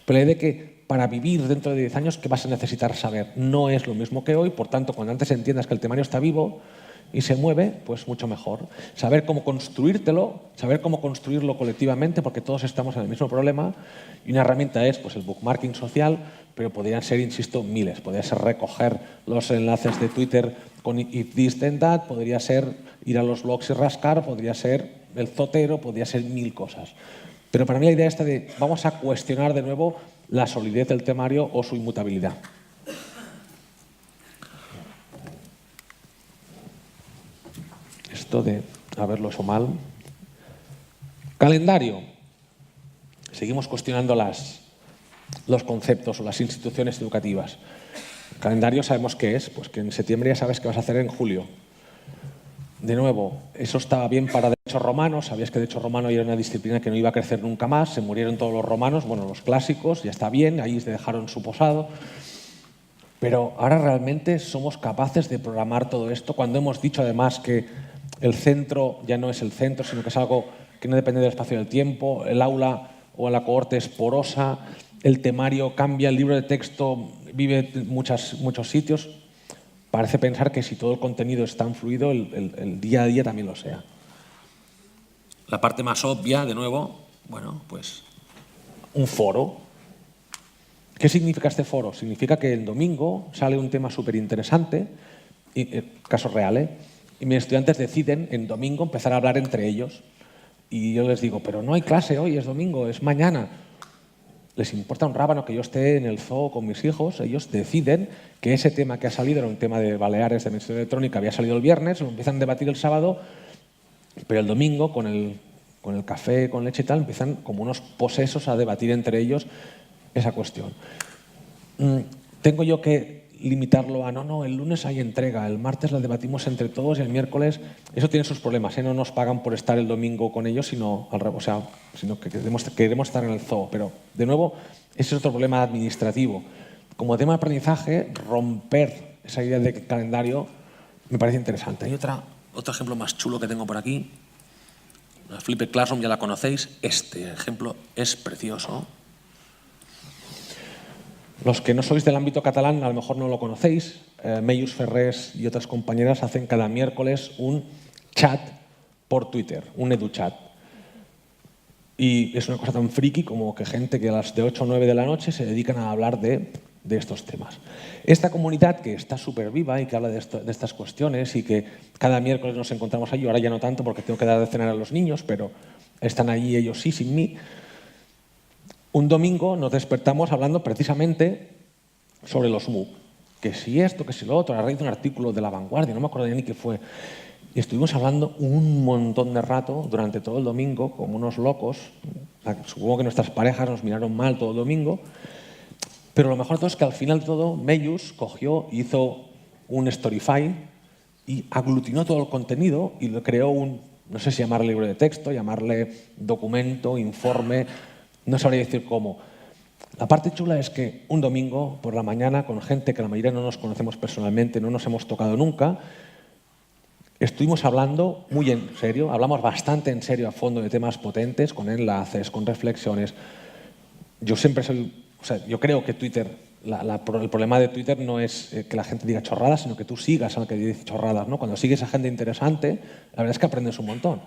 Pero la idea de que para vivir dentro de 10 años, ¿qué vas a necesitar saber? No es lo mismo que hoy, por tanto, cuando antes entiendas que el temario está vivo y se mueve, pues mucho mejor. Saber cómo construírtelo, saber cómo construirlo colectivamente, porque todos estamos en el mismo problema, y una herramienta es pues, el bookmarking social, pero podrían ser, insisto, miles. Podría ser recoger los enlaces de Twitter con if this then that, podría ser ir a los blogs y rascar, podría ser el zotero, podría ser 1000 cosas. Pero para mí la idea esta de vamos a cuestionar de nuevo la solidez del temario o su inmutabilidad. Esto de haberlo hecho mal. Calendario. Seguimos cuestionando los conceptos o las instituciones educativas. Calendario sabemos qué es, pues que en septiembre ya sabes qué vas a hacer en julio. De nuevo, eso estaba bien para Derecho Romano, sabías que Derecho Romano era una disciplina que no iba a crecer nunca más, se murieron todos los romanos, bueno, los clásicos, ya está bien, ahí se dejaron su posado. Pero ahora realmente somos capaces de programar todo esto cuando hemos dicho además que el centro ya no es el centro, sino que es algo que no depende del espacio y del tiempo, el aula o la cohorte es porosa, el temario cambia, el libro de texto vive en muchos sitios. parece pensar que si todo el contenido es tan fluido, el día a día también lo sea. La parte más obvia, de nuevo, bueno, pues un foro. ¿Qué significa este foro? Significa que el domingo sale un tema súper interesante, casos reales, y mis estudiantes deciden en domingo empezar a hablar entre ellos. Y yo les digo, pero no hay clase hoy, es domingo, es mañana. Les importa un rábano que yo esté en el zoo con mis hijos. Ellos deciden que ese tema que ha salido era un tema de Baleares, de Administración Electrónica, había salido el viernes, lo empiezan a debatir el sábado, pero el domingo, con el café, con leche y tal, empiezan como unos posesos a debatir entre ellos esa cuestión. Tengo yo que limitarlo a no, el lunes hay entrega, el martes la debatimos entre todos y el miércoles, eso tiene sus problemas, no nos pagan por estar el domingo con ellos, sino que queremos estar en el zoo. Pero, de nuevo, ese es otro problema administrativo. Como tema de aprendizaje, romper esa idea de calendario me parece interesante. Hay otro ejemplo más chulo que tengo por aquí. La Flipped Classroom ya la conocéis. Este ejemplo es precioso. Los que no sois del ámbito catalán a lo mejor no lo conocéis. Meyus Ferrés y otras compañeras hacen cada miércoles un chat por Twitter, un EduChat. Y es una cosa tan friki como que gente que a las de 8 o 9 de la noche se dedican a hablar de estos temas. Esta comunidad que está súper viva y que habla de estas cuestiones y que cada miércoles nos encontramos allí, ahora ya no tanto porque tengo que dar de cenar a los niños, pero están allí ellos sí, sin mí. Un domingo nos despertamos hablando precisamente sobre los MOOC, que si esto, que si lo otro, a raíz de un artículo de La Vanguardia, no me acuerdo ya ni qué fue, y estuvimos hablando un montón de rato durante todo el domingo, como unos locos. Supongo que nuestras parejas nos miraron mal todo el domingo, pero lo mejor de todo es que al final de todo, Meyus cogió, hizo un Storify y aglutinó todo el contenido y lo creó no sé si llamarle libro de texto, llamarle documento, informe, no sabría decir cómo. La parte chula es que un domingo por la mañana, con gente que la mayoría no nos conocemos personalmente, no nos hemos tocado nunca, estuvimos hablando muy en serio, hablamos bastante en serio a fondo de temas potentes, con enlaces, con reflexiones. Yo creo que Twitter, el problema de Twitter no es que la gente diga chorradas, sino que tú sigas al que dice chorradas, ¿no? Cuando sigues a gente interesante, la verdad es que aprendes un montón.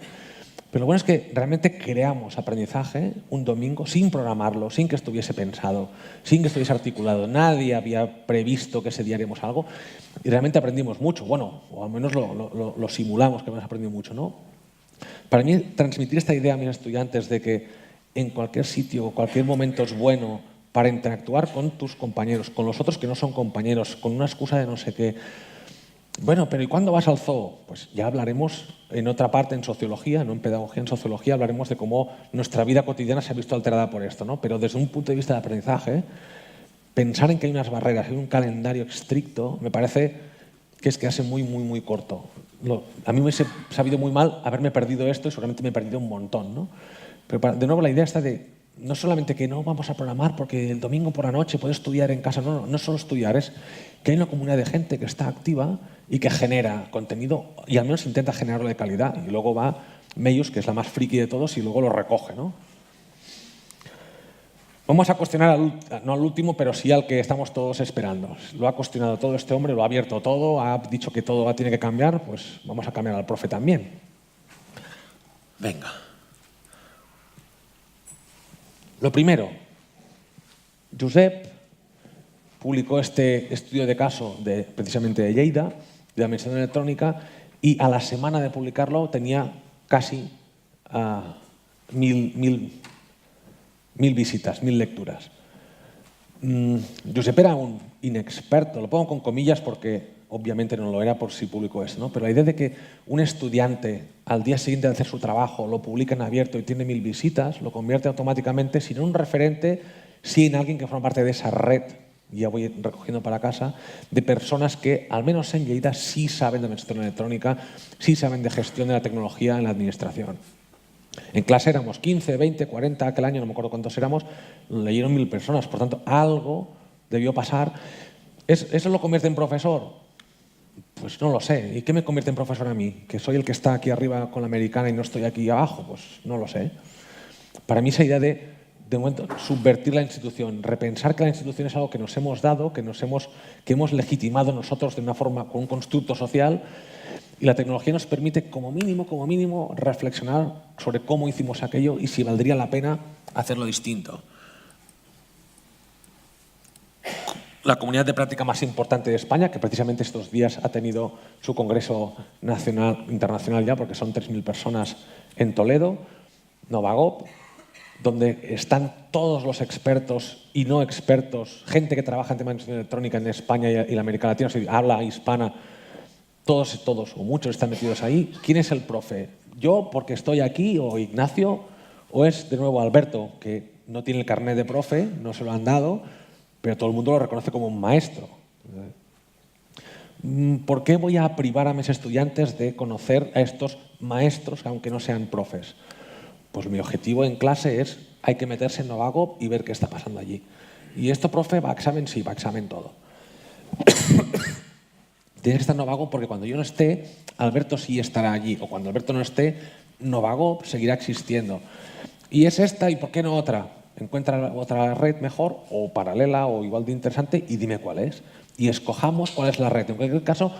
Pero lo bueno es que realmente creamos aprendizaje un domingo sin programarlo, sin que estuviese pensado, sin que estuviese articulado. Nadie había previsto que ese día haríamos algo y realmente aprendimos mucho. Bueno, o al menos lo simulamos que hemos aprendido mucho, ¿no? Para mí, transmitir esta idea a mis estudiantes de que en cualquier sitio, cualquier momento es bueno para interactuar con tus compañeros, con los otros que no son compañeros, con una excusa de no sé qué. Bueno, pero ¿y cuándo vas al zoo? Pues ya hablaremos en otra parte, en sociología, no en pedagogía, en sociología, hablaremos de cómo nuestra vida cotidiana se ha visto alterada por esto, ¿no? Pero desde un punto de vista de aprendizaje, pensar en que hay unas barreras, hay un calendario estricto, me parece que es quedarse muy, muy, muy corto. A mí me hubiese sabido muy mal haberme perdido esto y seguramente me he perdido un montón, ¿no? Pero de nuevo la idea está de no solamente que no vamos a programar porque el domingo por la noche puedes estudiar en casa, no es solo estudiar, es que hay una comunidad de gente que está activa y que genera contenido y al menos intenta generarlo de calidad. Y luego va Meyus, que es la más friki de todos, y luego lo recoge, ¿no? Vamos a cuestionar, no al último, pero sí al que estamos todos esperando. Lo ha cuestionado todo este hombre, lo ha abierto todo, ha dicho que todo tiene que cambiar, pues vamos a cambiar al profe también. Venga. Lo primero, Josep publicó este estudio de caso precisamente de Lleida, de Administración Electrónica, y a la semana de publicarlo tenía casi 1.000 visitas, 1.000 lecturas. Josep era un inexperto, lo pongo con comillas porque obviamente no lo era por si publicó esto, ¿no? Pero la idea de que un estudiante al día siguiente de hacer su trabajo lo publica en abierto y tiene 1.000 visitas, lo convierte automáticamente, si no en un referente, sí en alguien que forma parte de esa red, ya voy recogiendo para casa, de personas que, al menos en Lleida, sí saben de administración electrónica, sí saben de gestión de la tecnología en la administración. En clase éramos 15, 20, 40, aquel año no me acuerdo cuántos éramos, leyeron 1.000 personas, por tanto, algo debió pasar. ¿Eso lo convierte en profesor? Pues no lo sé. ¿Y qué me convierte en profesor a mí? ¿Que soy el que está aquí arriba con la americana y no estoy aquí abajo? Pues no lo sé. Para mí esa idea de de momento, subvertir la institución, repensar que la institución es algo que nos hemos dado, que hemos legitimado nosotros de una forma, con un constructo social, y la tecnología nos permite, como mínimo, reflexionar sobre cómo hicimos aquello y si valdría la pena hacerlo distinto. La comunidad de práctica más importante de España, que precisamente estos días ha tenido su congreso internacional ya, porque son 3.000 personas en Toledo, Novagop, donde están todos los expertos y no expertos, gente que trabaja en temas de administración electrónica en España y la América Latina, o sea, habla hispana, todos o muchos están metidos ahí. ¿Quién es el profe? ¿Yo porque estoy aquí o Ignacio? ¿O es de nuevo Alberto, que no tiene el carnet de profe, no se lo han dado, pero todo el mundo lo reconoce como un maestro? ¿Por qué voy a privar a mis estudiantes de conocer a estos maestros, aunque no sean profes? Pues mi objetivo en clase es, hay que meterse en Novagop y ver qué está pasando allí. ¿Y esto, profe, va a examen? Sí, va a examen todo. Tienes que estar en Novagop porque cuando yo no esté, Alberto sí estará allí. O cuando Alberto no esté, Novagop seguirá existiendo. Y es esta, ¿y por qué no otra? Encuentra otra red mejor o paralela o igual de interesante y dime cuál es. Y escojamos cuál es la red. En cualquier caso,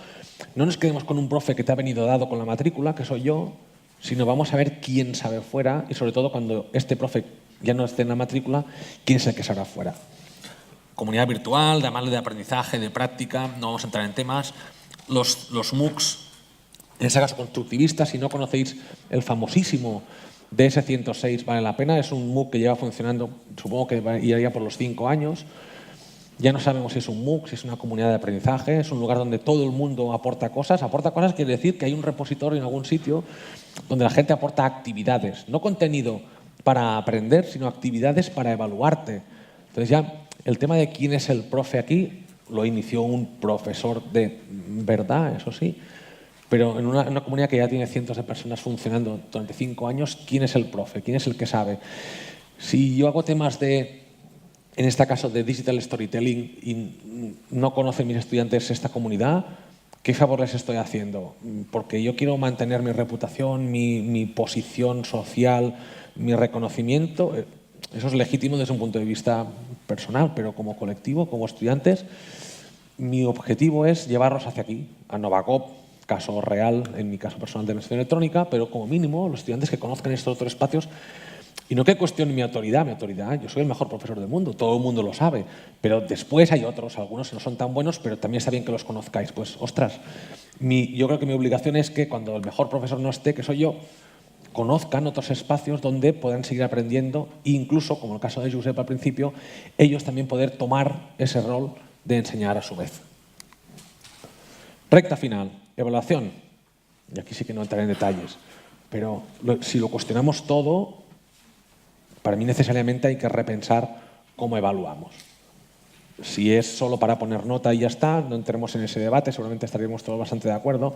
no nos quedemos con un profe que te ha venido dado con la matrícula, que soy yo, sino vamos a ver quién sabe fuera y sobre todo cuando este profe ya no esté en la matrícula, quién es el que sabrá fuera. Comunidad virtual, de aprendizaje, de práctica, no vamos a entrar en temas. Los MOOCs, en ese caso constructivistas, si no conocéis el famosísimo DS106, vale la pena, es un MOOC que lleva funcionando, supongo que iría por los 5 años. Ya no sabemos si es un MOOC, si es una comunidad de aprendizaje, es un lugar donde todo el mundo aporta cosas. Aporta cosas quiere decir que hay un repositorio en algún sitio donde la gente aporta actividades, no contenido para aprender, sino actividades para evaluarte. Entonces ya el tema de quién es el profe aquí lo inició un profesor de verdad, eso sí, pero en una comunidad que ya tiene cientos de personas funcionando durante 5 años, ¿quién es el profe? ¿Quién es el que sabe? Si yo hago temas de, en este caso, de digital storytelling y no conocen mis estudiantes esta comunidad, ¿qué favor les estoy haciendo? Porque yo quiero mantener mi reputación, mi posición social, mi reconocimiento. Eso es legítimo desde un punto de vista personal, pero como colectivo, como estudiantes, mi objetivo es llevarlos hacia aquí, a Novagop, caso real, en mi caso personal de administración electrónica, pero como mínimo los estudiantes que conozcan estos otros espacios y no que cuestionen mi autoridad, yo soy el mejor profesor del mundo, todo el mundo lo sabe, pero después hay otros, algunos no son tan buenos, pero también está bien que los conozcáis. Pues, ostras, yo creo que mi obligación es que cuando el mejor profesor no esté, que soy yo, conozcan otros espacios donde puedan seguir aprendiendo e incluso, como el caso de Josep al principio, ellos también poder tomar ese rol de enseñar a su vez. Recta final, evaluación. Y aquí sí que no entraré en detalles, pero si lo cuestionamos todo, para mí necesariamente hay que repensar cómo evaluamos. Si es solo para poner nota y ya está, no entremos en ese debate, seguramente estaríamos todos bastante de acuerdo,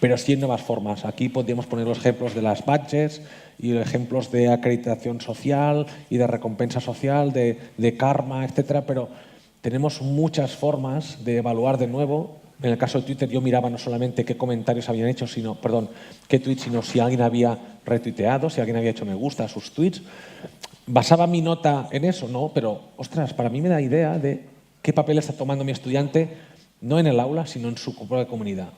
pero sí en nuevas formas. Aquí podríamos poner los ejemplos de las badges y ejemplos de acreditación social y de recompensa social, de karma, etcétera, pero tenemos muchas formas de evaluar de nuevo. En el caso de Twitter yo miraba no solamente qué comentarios habían hecho, qué tweets, sino si alguien había retuiteado, si alguien había hecho me gusta a sus tweets. ¿Basaba mi nota en eso? No, pero, ostras, para mí me da idea de qué papel está tomando mi estudiante, no en el aula, sino en su propia comunidad.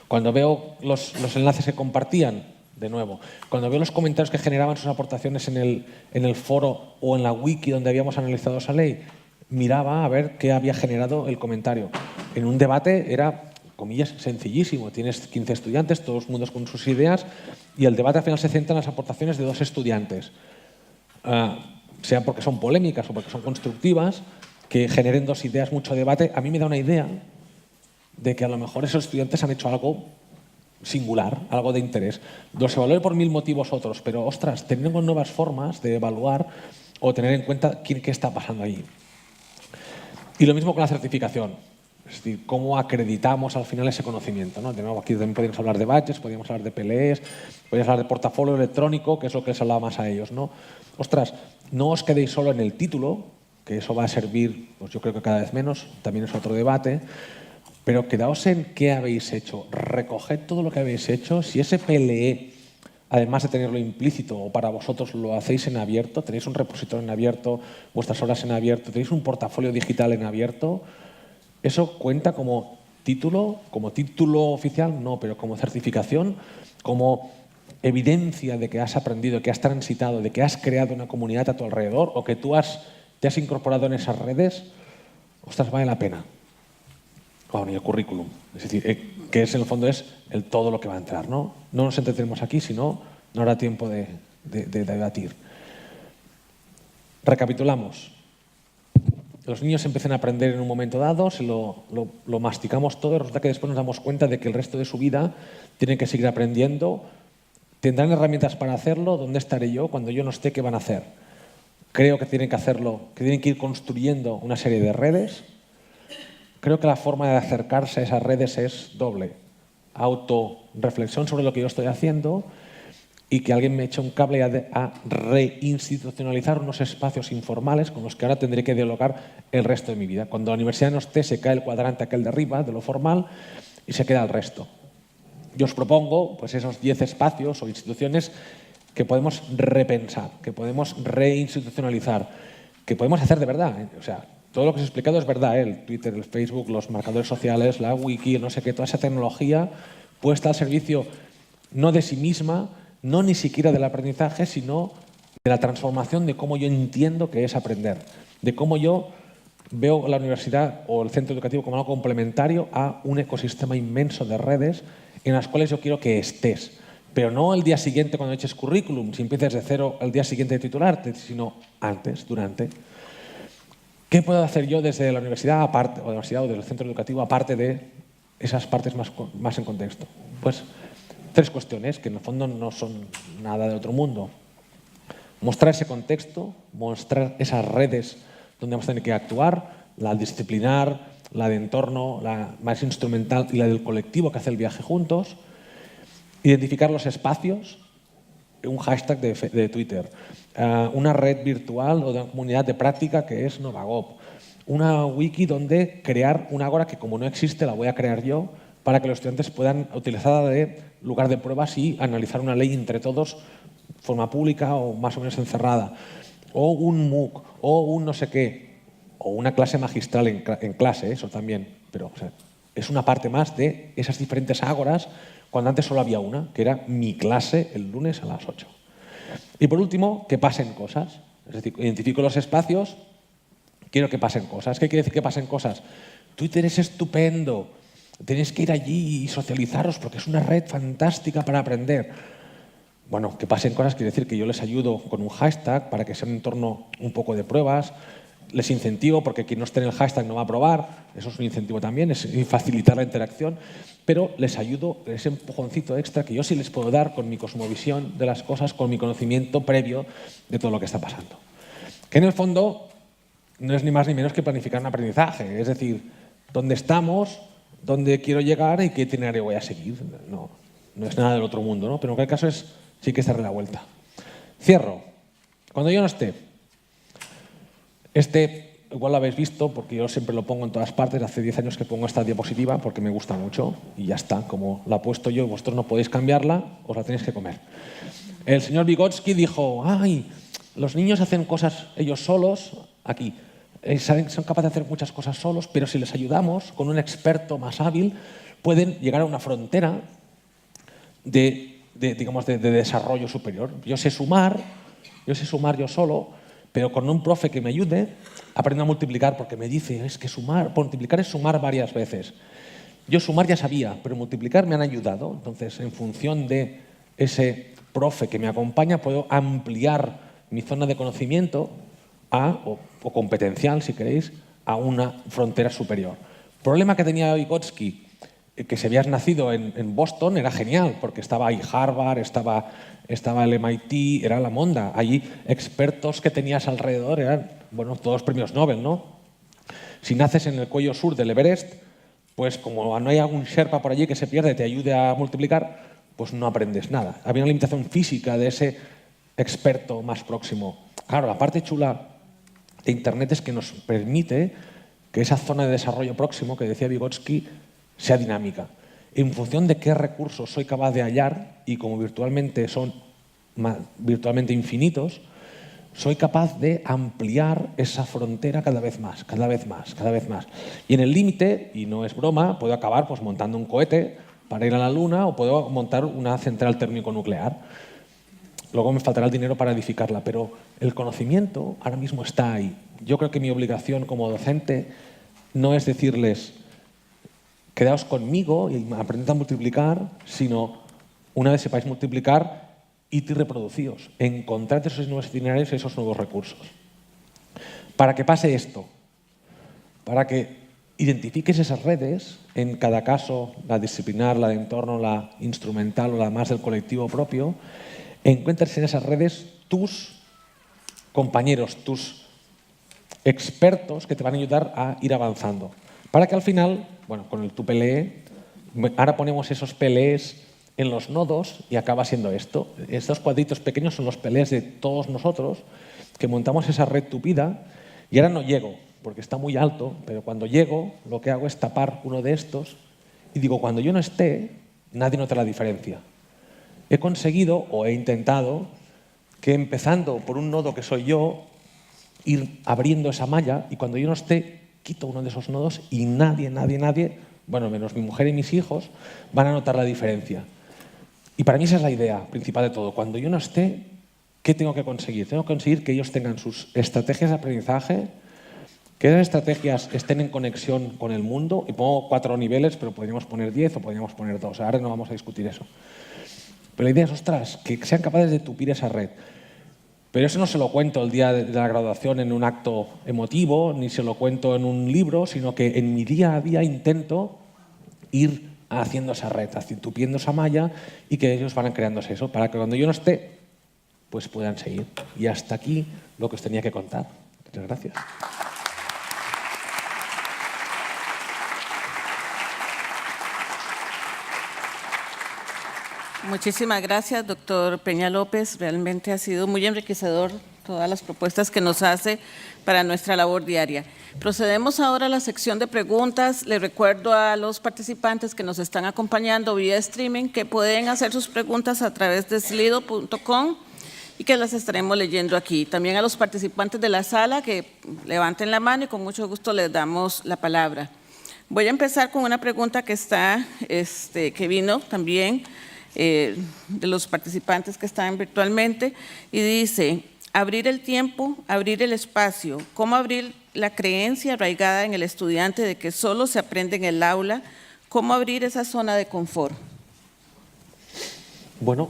Cuando veo los enlaces que compartían, de nuevo, cuando veo los comentarios que generaban sus aportaciones en el foro o en la wiki donde habíamos analizado esa ley, miraba a ver qué había generado el comentario. En un debate era, comillas, sencillísimo. Tienes 15 estudiantes, todos los mundos con sus ideas, y el debate al final se centra en las aportaciones de 2 estudiantes. Sea porque son polémicas o porque son constructivas, que generen 2 ideas, mucho debate. A mí me da una idea de que a lo mejor esos estudiantes han hecho algo singular, algo de interés. Los evalúe por 1000 motivos otros, pero, ostras, tenemos nuevas formas de evaluar o tener en cuenta qué está pasando allí. Y lo mismo con la certificación. Es decir, cómo acreditamos al final ese conocimiento, ¿no? De nuevo, aquí también podríamos hablar de badges, podríamos hablar de PLEs, podríamos hablar de portafolio electrónico, que es lo que les hablaba más a ellos, ¿no? Ostras, no os quedéis solo en el título, que eso va a servir, pues yo creo que cada vez menos, también es otro debate, pero quedaos en qué habéis hecho, recoged todo lo que habéis hecho. Si ese PLE además de tenerlo implícito, o para vosotros lo hacéis en abierto, tenéis un repositorio en abierto, vuestras horas en abierto, tenéis un portafolio digital en abierto, eso cuenta como título oficial, no, pero como certificación, como evidencia de que has aprendido, que has transitado, de que has creado una comunidad a tu alrededor o que tú te has incorporado en esas redes, ostras, vale la pena. Ni el currículum. Es decir, que en el fondo es todo lo que va a entrar, ¿no? No nos entretenemos aquí, sino no habrá tiempo de debatir. Recapitulamos. Los niños empiezan a aprender en un momento dado, lo masticamos todo y resulta que después nos damos cuenta de que el resto de su vida tienen que seguir aprendiendo. ¿Tendrán herramientas para hacerlo? ¿Dónde estaré yo? Cuando yo no esté, ¿qué van a hacer? Creo que tienen que hacerlo, que tienen que ir construyendo una serie de redes. Creo que la forma de acercarse a esas redes es doble. Autorreflexión sobre lo que yo estoy haciendo y que alguien me eche un cable a reinstitucionalizar unos espacios informales con los que ahora tendré que dialogar el resto de mi vida. Cuando la universidad no esté, se cae el cuadrante aquel de arriba, de lo formal, y se queda el resto. Yo os propongo pues, esos 10 espacios o instituciones que podemos repensar, que podemos reinstitucionalizar, que podemos hacer de verdad. O sea, todo lo que os he explicado es verdad, el Twitter, el Facebook, los marcadores sociales, la wiki, no sé qué, toda esa tecnología puesta al servicio no de sí misma, no ni siquiera del aprendizaje, sino de la transformación de cómo yo entiendo que es aprender, de cómo yo veo la universidad o el centro educativo como algo complementario a un ecosistema inmenso de redes en las cuales yo quiero que estés. Pero no el día siguiente cuando eches currículum, si empieces de cero el día siguiente de titularte, sino antes, durante. ¿Qué puedo hacer yo desde la universidad, aparte, o de la universidad o del centro educativo, aparte de esas partes más en contexto? Pues 3 cuestiones que en el fondo no son nada de otro mundo. Mostrar ese contexto, mostrar esas redes donde vamos a tener que actuar, la disciplinar, la de entorno, la más instrumental y la del colectivo que hace el viaje juntos. Identificar los espacios, un hashtag de Twitter, una red virtual o de una comunidad de práctica que es Novagop, una wiki donde crear una ágora que como no existe la voy a crear yo para que los estudiantes puedan utilizarla de lugar de pruebas y analizar una ley entre todos de forma pública o más o menos encerrada, o un MOOC, o un no sé qué, o una clase magistral en clase, eso también, pero o sea, es una parte más de esas diferentes ágoras cuando antes solo había una, que era mi clase el lunes a las 8. Y por último, que pasen cosas. Es decir, identifico los espacios, quiero que pasen cosas. ¿Qué quiere decir que pasen cosas? Twitter es estupendo, tenéis que ir allí y socializaros porque es una red fantástica para aprender. Bueno, que pasen cosas quiere decir que yo les ayudo con un hashtag para que sea un entorno un poco de pruebas, les incentivo porque quien no esté en el hashtag no va a probar, eso es un incentivo también, es facilitar la interacción, pero les ayudo ese empujoncito extra que yo sí les puedo dar con mi cosmovisión de las cosas, con mi conocimiento previo de todo lo que está pasando. Que en el fondo no es ni más ni menos que planificar un aprendizaje, es decir, dónde estamos, dónde quiero llegar y qué itinerario voy a seguir. No es nada del otro mundo, ¿no? Pero en cualquier caso sí que es darle la vuelta. Cierro. Cuando yo no esté, igual lo habéis visto porque yo siempre lo pongo en todas partes, hace 10 años que pongo esta diapositiva porque me gusta mucho y ya está, como la he puesto yo, vosotros no podéis cambiarla, os la tenéis que comer. El señor Vygotsky dijo, ¡ay! Los niños hacen cosas ellos solos, aquí, son capaces de hacer muchas cosas solos, pero si les ayudamos con un experto más hábil, pueden llegar a una frontera de desarrollo superior. Yo sé sumar yo solo, pero con un profe que me ayude, aprendo a multiplicar porque me dice, es que multiplicar es sumar varias veces. Yo sumar ya sabía, pero multiplicar me han ayudado. Entonces, en función de ese profe que me acompaña, puedo ampliar mi zona de conocimiento o competencial, si queréis, a una frontera superior. El problema que tenía Vygotsky, que si habías nacido en Boston, era genial, porque estaba ahí Harvard, estaba el MIT, era la monda. Allí expertos que tenías alrededor eran, todos premios Nobel, ¿no? Si naces en el cuello sur del Everest, pues como no hay algún Sherpa por allí que se pierde y te ayude a multiplicar, pues no aprendes nada. Había una limitación física de ese experto más próximo. Claro, la parte chula de Internet es que nos permite que esa zona de desarrollo próximo que decía Vygotsky sea dinámica. en función de qué recursos soy capaz de hallar, y como virtualmente son virtualmente infinitos, soy capaz de ampliar esa frontera cada vez más, cada vez más, cada vez más. Y en el límite, y no es broma, puedo acabar pues, montando un cohete para ir a la Luna o puedo montar una central térmico-nuclear. Luego me faltará el dinero para edificarla, pero el conocimiento ahora mismo está ahí. Yo creo que mi obligación como docente no es decirles quedaos conmigo y aprended a multiplicar, sino una vez sepáis multiplicar, id y reproducíos, encontrad esos nuevos itinerarios y esos nuevos recursos. Para que pase esto, para que identifiques esas redes, en cada caso la disciplinar, la de entorno, la instrumental o la más del colectivo propio, encuentres en esas redes tus compañeros, tus expertos que te van a ayudar a ir avanzando. Para que al final, bueno, con el TuPLE, ahora ponemos esos PLEs en los nodos y acaba siendo esto. Estos cuadritos pequeños son los PLEs de todos nosotros que montamos esa red tupida y ahora no llego porque está muy alto, pero cuando llego lo que hago es tapar uno de estos y digo, cuando yo no esté, nadie nota la diferencia. He conseguido o he intentado que empezando por un nodo que soy yo, ir abriendo esa malla y cuando yo no esté, quito uno de esos nodos y nadie, bueno, menos mi mujer y mis hijos, van a notar la diferencia. Y para mí esa es la idea principal de todo. Cuando yo no esté, ¿qué tengo que conseguir? Tengo que conseguir que ellos tengan sus estrategias de aprendizaje, que esas estrategias estén en conexión con el mundo. Y pongo 4 niveles, pero podríamos poner 10 o podríamos poner 2. Ahora no vamos a discutir eso. Pero la idea es, ostras, que sean capaces de tupir esa red. Pero eso no se lo cuento el día de la graduación en un acto emotivo, ni se lo cuento en un libro, sino que en mi día a día intento ir haciendo esa red, tupiendo esa malla y que ellos van creándose eso, para que cuando yo no esté, pues puedan seguir. Y hasta aquí lo que os tenía que contar. Muchas gracias. Muchísimas gracias, doctor Peña López. Realmente ha sido muy enriquecedor todas las propuestas que nos hace para nuestra labor diaria. Procedemos ahora a la sección de preguntas. Les recuerdo a los participantes que nos están acompañando vía streaming que pueden hacer sus preguntas a través de slido.com y que las estaremos leyendo aquí. También a los participantes de la sala que levanten la mano y con mucho gusto les damos la palabra. Voy a empezar con una pregunta que que vino también de los participantes que están virtualmente y dice: abrir el tiempo, abrir el espacio, ¿cómo abrir la creencia arraigada en el estudiante de que solo se aprende en el aula? ¿Cómo abrir esa zona de confort? Bueno,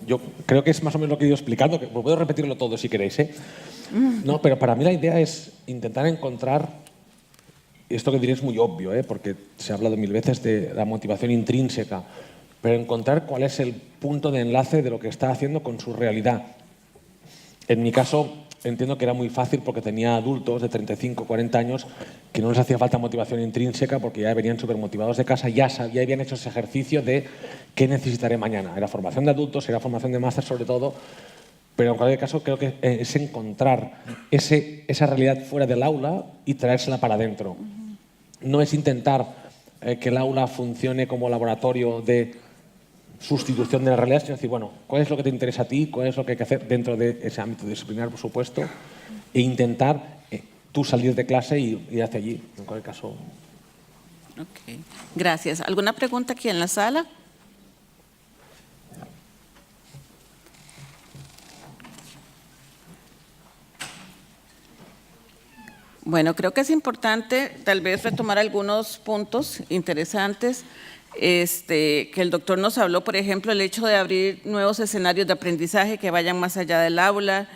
yo creo que es más o menos lo que he ido explicando, que puedo repetirlo todo si queréis, ¿eh? No, pero para mí la idea es intentar encontrar, esto que diré es muy obvio, porque se ha hablado 1000 veces de la motivación intrínseca, pero encontrar cuál es el punto de enlace de lo que está haciendo con su realidad. En mi caso, entiendo que era muy fácil porque tenía adultos de 35, 40 años que no les hacía falta motivación intrínseca porque ya venían súper motivados de casa, ya habían hecho ese ejercicio de qué necesitaré mañana. Era formación de adultos, era formación de máster sobre todo, pero en cualquier caso creo que es encontrar esa realidad fuera del aula y traérsela para adentro. No es intentar que el aula funcione como laboratorio de sustitución de la realidad, sino decir, bueno, ¿cuál es lo que te interesa a ti? ¿Cuál es lo que hay que hacer dentro de ese ámbito disciplinar, por supuesto? E intentar tú salir de clase y ir hacia allí, en cualquier caso. Ok, gracias. ¿Alguna pregunta aquí en la sala? Bueno, creo que es importante tal vez retomar algunos puntos interesantes que el doctor nos habló, por ejemplo, el hecho de abrir nuevos escenarios de aprendizaje que vayan más allá del aula.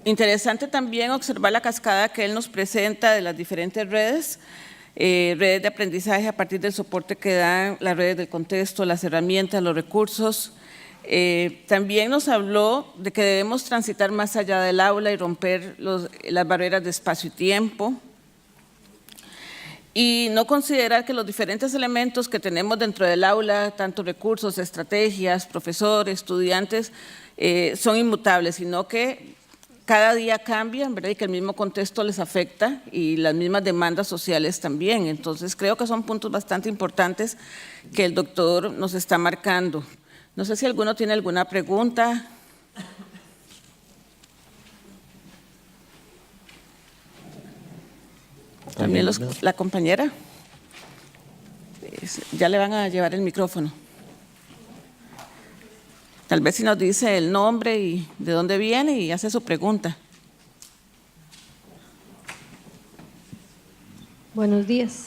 Interesante también observar la cascada que él nos presenta de las diferentes redes de aprendizaje a partir del soporte que dan las redes del contexto, las herramientas, los recursos. También nos habló de que debemos transitar más allá del aula y romper las barreras de espacio y tiempo. Y no considerar que los diferentes elementos que tenemos dentro del aula, tanto recursos, estrategias, profesores, estudiantes, son inmutables, sino que cada día cambian, ¿verdad? Y que el mismo contexto les afecta y las mismas demandas sociales también. Entonces, creo que son puntos bastante importantes que el doctor nos está marcando. No sé si alguno tiene alguna pregunta. También la compañera. Ya le van a llevar el micrófono. Tal vez si nos dice el nombre y de dónde viene y hace su pregunta. Buenos días.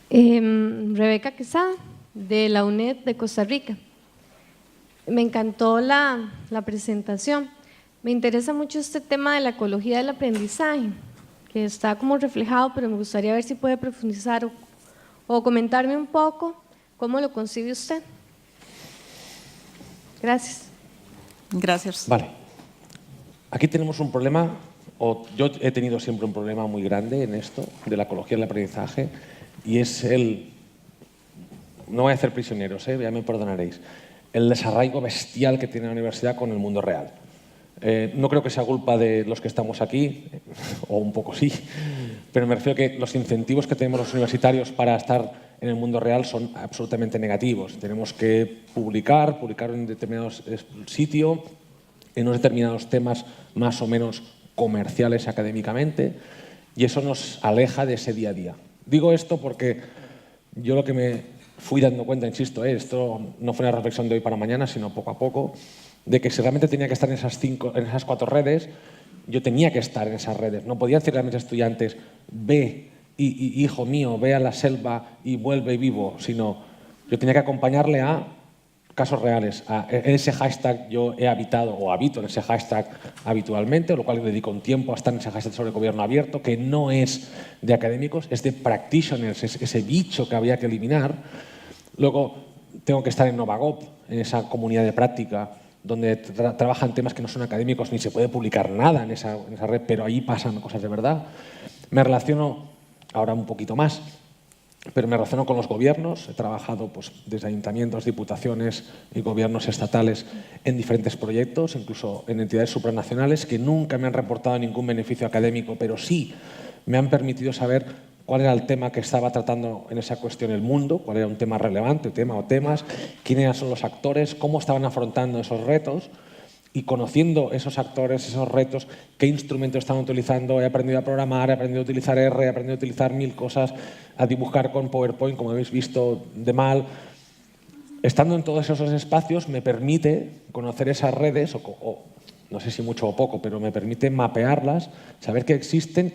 Rebeca Quesada, de la UNED de Costa Rica. Me encantó la presentación. Me interesa mucho este tema de la ecología del aprendizaje, que está como reflejado, pero me gustaría ver si puede profundizar o comentarme un poco cómo lo concibe usted. Gracias. Gracias. Vale. Aquí tenemos un problema, o yo he tenido siempre un problema muy grande en esto de la ecología del aprendizaje, y es no voy a hacer prisioneros, ya me perdonaréis, el desarraigo bestial que tiene la universidad con el mundo real. No creo que sea culpa de los que estamos aquí, o un poco sí, pero me refiero a que los incentivos que tenemos los universitarios para estar en el mundo real son absolutamente negativos. Tenemos que publicar en determinados sitios, en unos determinados temas más o menos comerciales académicamente, y eso nos aleja de ese día a día. Digo esto porque yo lo que me fui dando cuenta, insisto, esto no fue una reflexión de hoy para mañana, sino poco a poco, de que si realmente tenía que estar en esas 4 redes, yo tenía que estar en esas redes. No podía decirle a mis estudiantes, ve, hijo mío, ve a la selva y vuelve vivo, sino yo tenía que acompañarle a casos reales. En ese hashtag yo he habitado o habito en ese hashtag habitualmente, lo cual le dedico un tiempo a estar en ese hashtag sobre el gobierno abierto, que no es de académicos, es de practitioners, es ese bicho que había que eliminar. Luego tengo que estar en Novagop, en esa comunidad de práctica, donde trabajan temas que no son académicos, ni se puede publicar nada en esa red, pero ahí pasan cosas de verdad. Me relaciono, ahora un poquito más, pero me relaciono con los gobiernos. He trabajado desde ayuntamientos, diputaciones y gobiernos estatales en diferentes proyectos, incluso en entidades supranacionales, que nunca me han reportado ningún beneficio académico, pero sí me han permitido saber cuál era el tema que estaba tratando en esa cuestión el mundo, cuál era un tema relevante, tema o temas, quiénes son los actores, cómo estaban afrontando esos retos, y conociendo esos actores, esos retos, qué instrumentos estaban utilizando. He aprendido a programar, he aprendido a utilizar R, he aprendido a utilizar 1000 cosas, a dibujar con PowerPoint, como habéis visto, de mal. Estando en todos esos espacios me permite conocer esas redes, o no sé si mucho o poco, pero me permite mapearlas, saber que existen,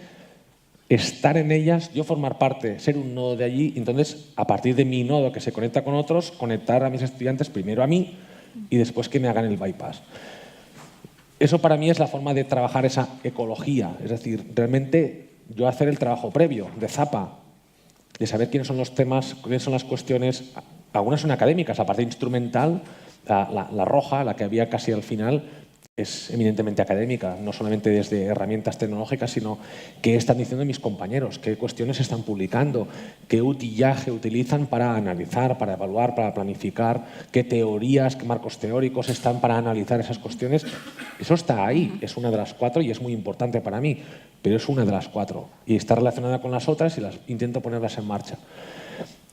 estar en ellas, yo formar parte, ser un nodo de allí, y entonces, a partir de mi nodo que se conecta con otros, conectar a mis estudiantes primero a mí y después que me hagan el bypass. Eso para mí es la forma de trabajar esa ecología, es decir, realmente yo hacer el trabajo previo, de zapa, de saber quiénes son los temas, quiénes son las cuestiones. Algunas son académicas, la parte instrumental, la roja, la que había casi al final, es eminentemente académica, no solamente desde herramientas tecnológicas, sino qué están diciendo mis compañeros, qué cuestiones están publicando, qué utillaje utilizan para analizar, para evaluar, para planificar, qué teorías, qué marcos teóricos están para analizar esas cuestiones. Eso está ahí, es una de las 4 y es muy importante para mí, pero es una de las 4 y está relacionada con las otras y las intento ponerlas en marcha.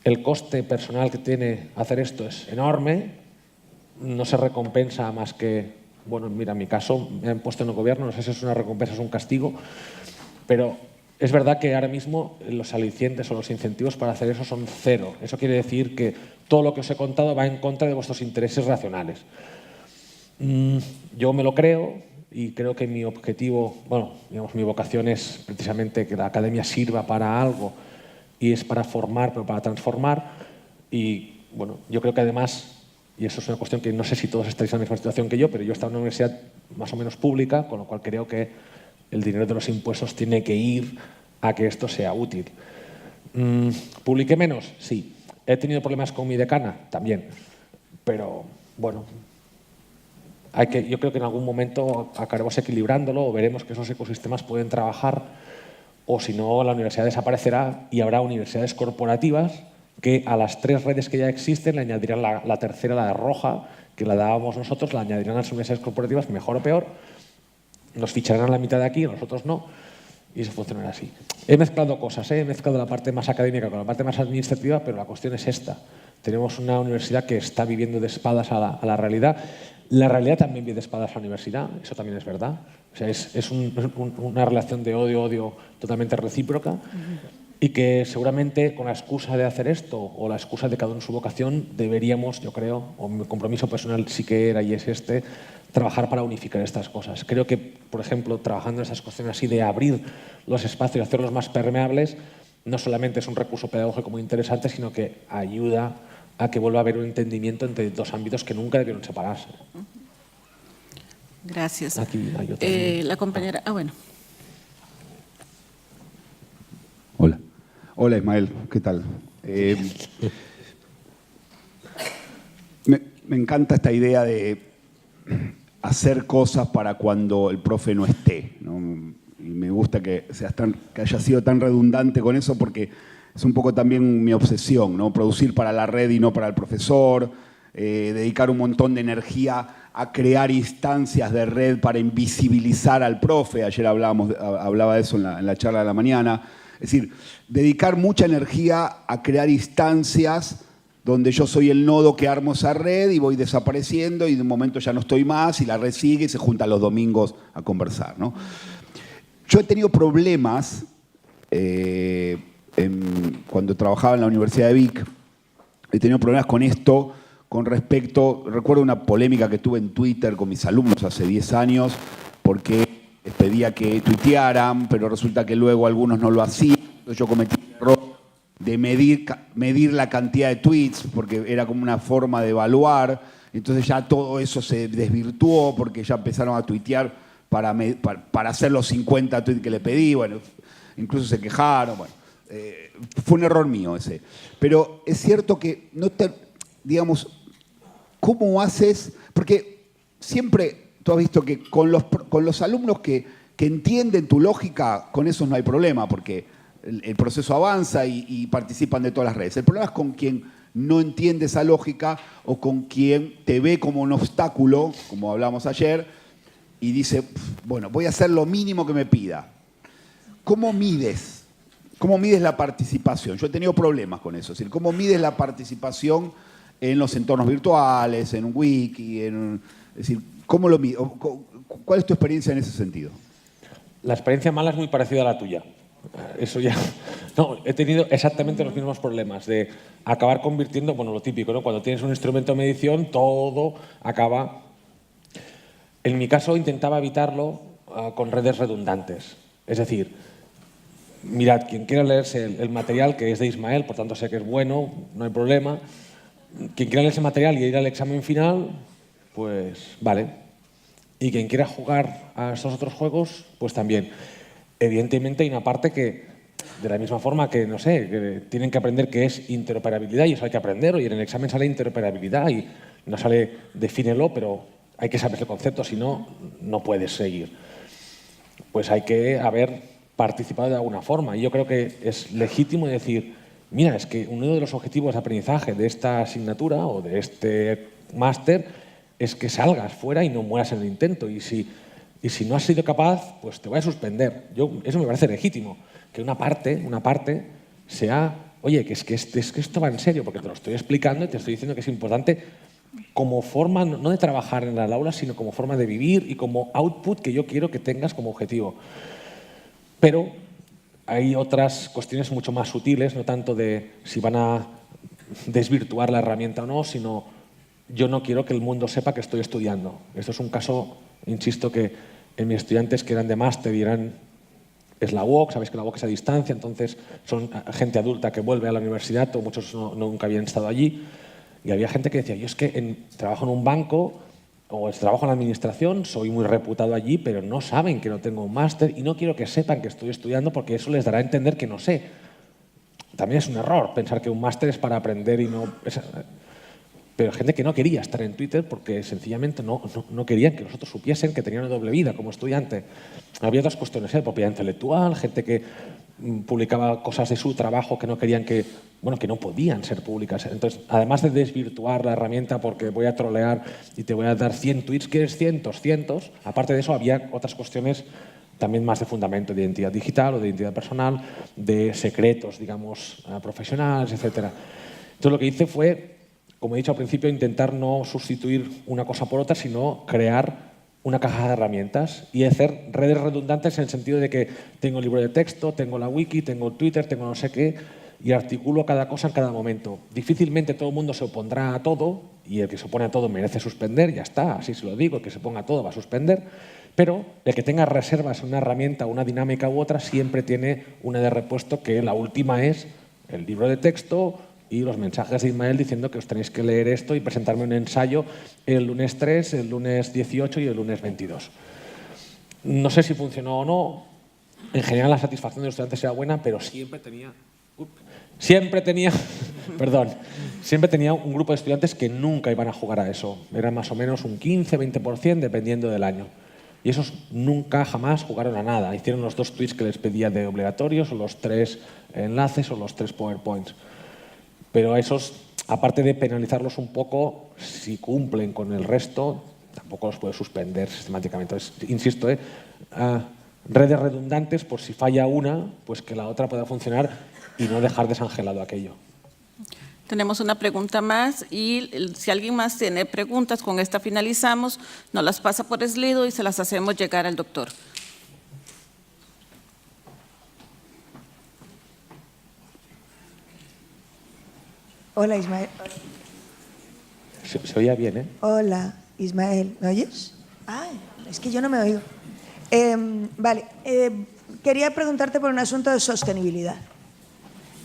El coste personal que tiene hacer esto es enorme, no se recompensa más que, bueno, mira, en mi caso me han puesto en el gobierno, no sé si es una recompensa o es un castigo, pero es verdad que ahora mismo los alicientes o los incentivos para hacer eso son 0. Eso quiere decir que todo lo que os he contado va en contra de vuestros intereses racionales. Yo me lo creo y creo que mi objetivo, bueno, digamos, mi vocación es precisamente que la academia sirva para algo y es para formar, pero para transformar. Y bueno, yo creo que además, y eso es una cuestión que no sé si todos estáis en la misma situación que yo, pero yo estaba en una universidad más o menos pública, con lo cual creo que el dinero de los impuestos tiene que ir a que esto sea útil. ¿Publiqué menos? Sí. ¿He tenido problemas con mi decana? También. Pero, bueno, yo creo que en algún momento acabaremos equilibrándolo o veremos que esos ecosistemas pueden trabajar, o si no, la universidad desaparecerá y habrá universidades corporativas que a las 3 redes que ya existen le añadirán la tercera, la de roja, que la dábamos nosotros, la añadirán a las universidades corporativas, mejor o peor, nos ficharán a la mitad de aquí, nosotros no, y eso funcionará así. He mezclado cosas, he mezclado la parte más académica con la parte más administrativa, pero la cuestión es esta. Tenemos una universidad que está viviendo de espaldas a la realidad. La realidad también vive de espaldas a la universidad, eso también es verdad. O sea, es una relación de odio totalmente recíproca y que seguramente con la excusa de hacer esto o la excusa de cada uno en su vocación deberíamos, yo creo, o mi compromiso personal sí que era y es trabajar para unificar estas cosas. Creo que, por ejemplo, trabajando en esas cuestiones así de abrir los espacios y hacerlos más permeables, no solamente es un recurso pedagógico muy interesante, sino que ayuda a que vuelva a haber un entendimiento entre dos ámbitos que nunca debieron separarse. Gracias. Aquí hay otra. La compañera... bueno. Hola. Hola, Ismael. ¿Qué tal? Me encanta esta idea de hacer cosas para cuando el profe no esté, ¿no? Y me gusta que haya sido tan redundante con eso porque es un poco también mi obsesión, ¿no? Producir para la red y no para el profesor, dedicar un montón de energía a crear instancias de red para invisibilizar al profe. Ayer hablaba de eso en la charla de la mañana. Es decir, dedicar mucha energía a crear instancias donde yo soy el nodo que armo esa red y voy desapareciendo y de un momento ya no estoy más y la red sigue y se juntan los domingos a conversar, ¿no? Yo he tenido problemas cuando trabajaba en la Universidad de Vic, he tenido problemas con esto con respecto, recuerdo una polémica que tuve en Twitter con mis alumnos hace 10 años porque les pedía que tuitearan, pero resulta que luego algunos no lo hacían, entonces yo cometí el error de medir la cantidad de tweets, porque era como una forma de evaluar, entonces ya todo eso se desvirtuó porque ya empezaron a tuitear para hacer los 50 tweets que le pedí, bueno, incluso se quejaron, bueno, fue un error mío ese. Pero es cierto que digamos, ¿cómo haces? Porque siempre tú has visto que con los alumnos que entienden tu lógica, con esos no hay problema, porque el proceso avanza y participan de todas las redes. El problema es con quien no entiende esa lógica o con quien te ve como un obstáculo, como hablamos ayer, y dice, bueno, voy a hacer lo mínimo que me pida. ¿Cómo mides? ¿Cómo mides la participación? Yo he tenido problemas con eso. Es decir, ¿cómo mides la participación en los entornos virtuales, en un wiki? Es decir, ¿cómo lo mides? ¿Cuál es tu experiencia en ese sentido? La experiencia mala es muy parecida a la tuya. Eso ya... No, he tenido exactamente los mismos problemas de acabar convirtiendo, bueno, lo típico, ¿no? Cuando tienes un instrumento de medición, todo acaba... En mi caso intentaba evitarlo con redes redundantes. Es decir, mirad, quien quiera leerse el material, que es de Ismael, por tanto sé que es bueno, no hay problema. Quien quiera leerse el material y ir al examen final, pues vale. Y quien quiera jugar a estos otros juegos, pues también. Evidentemente hay una parte que, de la misma forma que, no sé, que tienen que aprender qué es interoperabilidad y eso hay que aprenderlo y en el examen sale interoperabilidad y no sale defínelo, pero hay que saber el concepto, si no, no puedes seguir. Pues hay que haber participado de alguna forma y yo creo que es legítimo decir, mira, es que uno de los objetivos de aprendizaje de esta asignatura o de este máster es que salgas fuera y no mueras en el intento y si no has sido capaz, pues te voy a suspender. Eso me parece legítimo, que una parte sea, oye, que esto va en serio, porque te lo estoy explicando y te estoy diciendo que es importante como forma, no de trabajar en el aula, sino como forma de vivir y como output que yo quiero que tengas como objetivo. Pero hay otras cuestiones mucho más sutiles, no tanto de si van a desvirtuar la herramienta o no, sino yo no quiero que el mundo sepa que estoy estudiando. Esto es un caso, insisto, que en mis estudiantes que eran de máster y es la UOC, sabéis que la UOC es a distancia, entonces son gente adulta que vuelve a la universidad, o muchos nunca habían estado allí, y había gente que decía, yo es que trabajo en un banco o trabajo en la administración, soy muy reputado allí, pero no saben que no tengo un máster y no quiero que sepan que estoy estudiando porque eso les dará a entender que no sé. También es un error pensar que un máster es para aprender y no... Pero gente que no quería estar en Twitter porque sencillamente no querían que los otros supiesen que tenían una doble vida como estudiante. Había otras cuestiones, propiedad intelectual, gente que publicaba cosas de su trabajo que no querían que, bueno, que no podían ser públicas. Entonces, además de desvirtuar la herramienta porque voy a trolear y te voy a dar 100 tweets, ¿quieres cientos? Aparte de eso, había otras cuestiones también más de fundamento, de identidad digital o de identidad personal, de secretos, digamos, profesionales, etc. Entonces, lo que hice fue, como he dicho al principio, intentar no sustituir una cosa por otra, sino crear una caja de herramientas y hacer redes redundantes en el sentido de que tengo el libro de texto, tengo la wiki, tengo Twitter, tengo no sé qué, y articulo cada cosa en cada momento. Difícilmente todo el mundo se opondrá a todo, y el que se opone a todo merece suspender, ya está, así se lo digo, el que se ponga a todo va a suspender, pero el que tenga reservas en una herramienta, una dinámica u otra, siempre tiene una de repuesto, que la última es el libro de texto y los mensajes de Ismael diciendo que os tenéis que leer esto y presentarme un ensayo el lunes 3, el lunes 18 y el lunes 22. No sé si funcionó o no. En general la satisfacción de los estudiantes era buena, pero siempre tenía un grupo de estudiantes que nunca iban a jugar a eso. Era más o menos un 15-20% dependiendo del año. Y esos nunca, jamás jugaron a nada. Hicieron los 2 tweets que les pedía de obligatorios, o los 3 enlaces, o los 3 PowerPoints. Pero a esos, aparte de penalizarlos un poco, si cumplen con el resto, tampoco los puedes suspender sistemáticamente. Entonces, insisto, redes redundantes, por si falla una, pues que la otra pueda funcionar y no dejar desangelado aquello. Tenemos una pregunta más y si alguien más tiene preguntas, con esta finalizamos, nos las pasa por Slido y se las hacemos llegar al doctor. Hola, Ismael. Se oía bien, ¿eh? Hola, Ismael. ¿Me oyes? Ay, es que yo no me oigo. Vale, quería preguntarte por un asunto de sostenibilidad.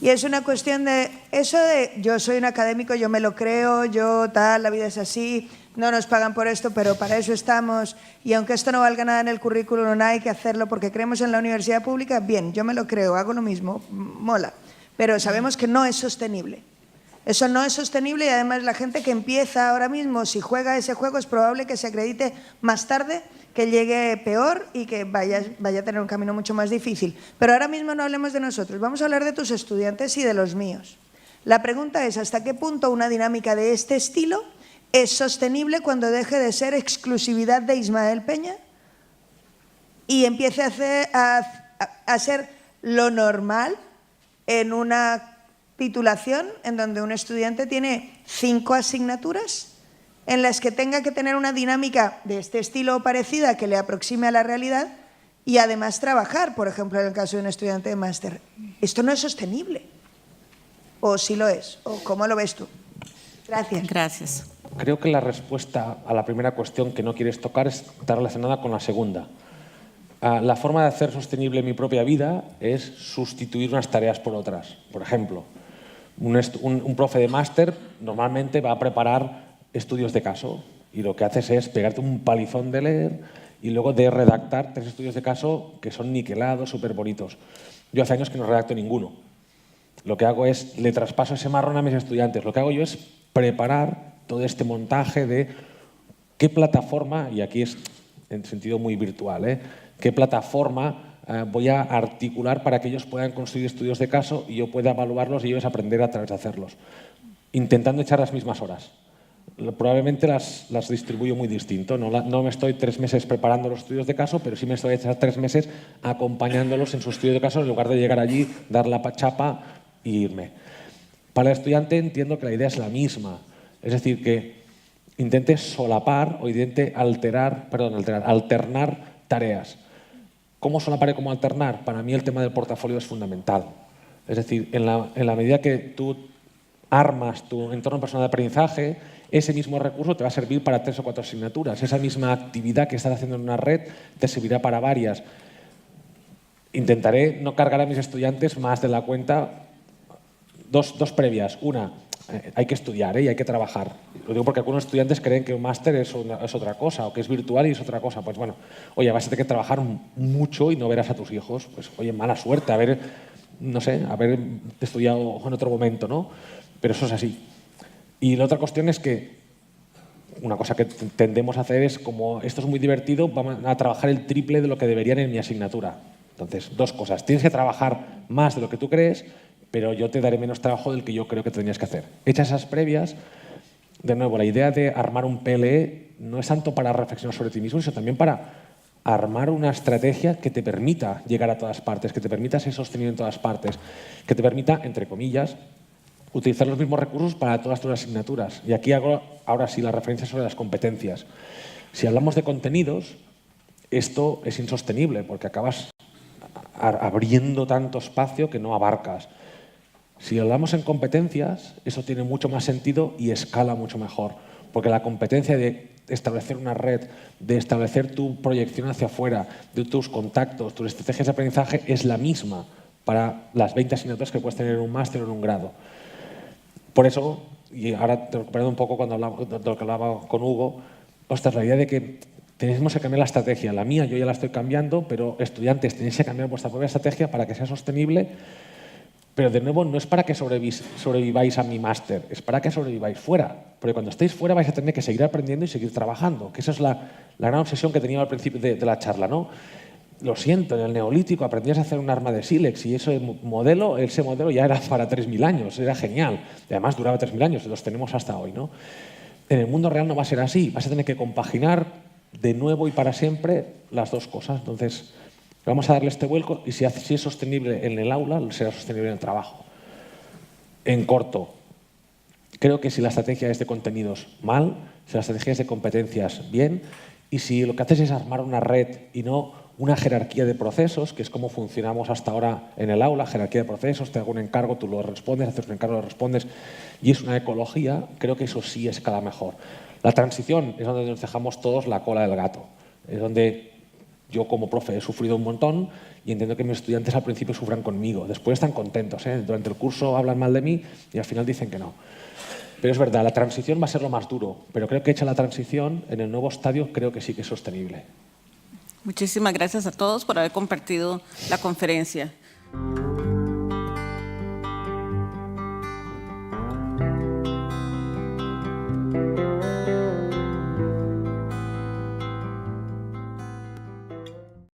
Y es una cuestión de eso de yo soy un académico, yo me lo creo, yo tal, la vida es así, no nos pagan por esto, pero para eso estamos. Y aunque esto no valga nada en el currículum, no hay que hacerlo porque creemos en la universidad pública, bien, yo me lo creo, hago lo mismo, mola. Pero sabemos que no es sostenible. Eso no es sostenible y además la gente que empieza ahora mismo, si juega ese juego, es probable que se acredite más tarde, que llegue peor y que vaya a tener un camino mucho más difícil. Pero ahora mismo no hablemos de nosotros, vamos a hablar de tus estudiantes y de los míos. La pregunta es, ¿hasta qué punto una dinámica de este estilo es sostenible cuando deje de ser exclusividad de Ismael Peña y empiece a ser lo normal en una titulación en donde un estudiante tiene 5 asignaturas en las que tenga que tener una dinámica de este estilo o parecida que le aproxime a la realidad y además trabajar, por ejemplo, en el caso de un estudiante de máster? Esto no es sostenible. ¿O sí lo es? ¿O cómo lo ves tú? Gracias. Gracias. Creo que la respuesta a la primera cuestión que no quieres tocar está relacionada con la segunda. La forma de hacer sostenible mi propia vida es sustituir unas tareas por otras. Por ejemplo, un profe de máster normalmente va a preparar estudios de caso y lo que haces es pegarte un palizón de leer y luego de redactar 3 estudios de caso que son niquelados, súper bonitos. Yo hace años que no redacto ninguno. Lo que hago es, le traspaso ese marrón a mis estudiantes. Lo que hago yo es preparar todo este montaje de qué plataforma, y aquí es en sentido muy virtual, qué plataforma voy a articular para que ellos puedan construir estudios de caso y yo pueda evaluarlos y ellos aprender a través de hacerlos, intentando echar las mismas horas. Probablemente las distribuyo muy distinto. No me estoy 3 meses preparando los estudios de caso, pero sí me estoy 3 meses acompañándolos en su estudio de caso en lugar de llegar allí, dar la chapa e irme. Para el estudiante entiendo que la idea es la misma. Es decir, que intente solapar o intente alternar tareas. ¿Cómo solapar y cómo alternar? Para mí el tema del portafolio es fundamental. Es decir, en la medida que tú armas tu entorno personal de aprendizaje, ese mismo recurso te va a servir para 3 o 4 asignaturas. Esa misma actividad que estás haciendo en una red te servirá para varias. Intentaré no cargar a mis estudiantes más de la cuenta. Dos previas. Una, hay que estudiar y hay que trabajar. Lo digo porque algunos estudiantes creen que un máster es otra cosa o que es virtual y es otra cosa. Pues bueno, oye, vas a tener que trabajar mucho y no verás a tus hijos. Pues oye, mala suerte haber estudiado en otro momento, ¿no? Pero eso es así. Y la otra cuestión es que una cosa que tendemos a hacer es, como esto es muy divertido, vamos a trabajar el triple de lo que deberían en mi asignatura. Entonces, dos cosas. Tienes que trabajar más de lo que tú crees, pero yo te daré menos trabajo del que yo creo que tendrías que hacer. Hechas esas previas, de nuevo, la idea de armar un PLE no es tanto para reflexionar sobre ti mismo, sino también para armar una estrategia que te permita llegar a todas partes, que te permita ser sostenido en todas partes, que te permita, entre comillas, utilizar los mismos recursos para todas tus asignaturas. Y aquí hago ahora sí la referencia sobre las competencias. Si hablamos de contenidos, esto es insostenible porque acabas abriendo tanto espacio que no abarcas. Si hablamos en competencias, eso tiene mucho más sentido y escala mucho mejor, porque la competencia de establecer una red, de establecer tu proyección hacia afuera, de tus contactos, tus estrategias de aprendizaje, es la misma para las 20 asignaturas que puedes tener en un máster o en un grado. Por eso, y ahora recuperando un poco cuando hablaba, de lo que hablaba con Hugo, ostras, la idea de que tenemos que cambiar la estrategia. La mía yo ya la estoy cambiando, pero estudiantes tenéis que cambiar vuestra propia estrategia para que sea sostenible. Pero de nuevo no es para que sobreviváis a mi máster, es para que sobreviváis fuera. Porque cuando estéis fuera vais a tener que seguir aprendiendo y seguir trabajando. Que esa es la gran obsesión que tenía al principio de la charla, ¿no? Lo siento, en el Neolítico aprendías a hacer un arma de sílex y ese modelo ya era para 3.000 años, era genial. Y además duraba 3.000 años, los tenemos hasta hoy, ¿no? En el mundo real no va a ser así, vas a tener que compaginar de nuevo y para siempre las dos cosas. Entonces, vamos a darle este vuelco y si es sostenible en el aula, será sostenible en el trabajo. En corto, creo que si la estrategia es de contenidos, mal, si la estrategia es de competencias, bien, y si lo que haces es armar una red y no una jerarquía de procesos, que es como funcionamos hasta ahora en el aula, jerarquía de procesos, te hago un encargo, tú lo respondes, haces un encargo, lo respondes, y es una ecología, creo que eso sí escala mejor. La transición es donde nos dejamos todos la cola del gato, es donde yo como profe he sufrido un montón y entiendo que mis estudiantes al principio sufran conmigo, después están contentos, ¿eh? Durante el curso hablan mal de mí y al final dicen que no. Pero es verdad, la transición va a ser lo más duro, pero creo que hecha la transición, en el nuevo estadio creo que sí que es sostenible. Muchísimas gracias a todos por haber compartido la conferencia.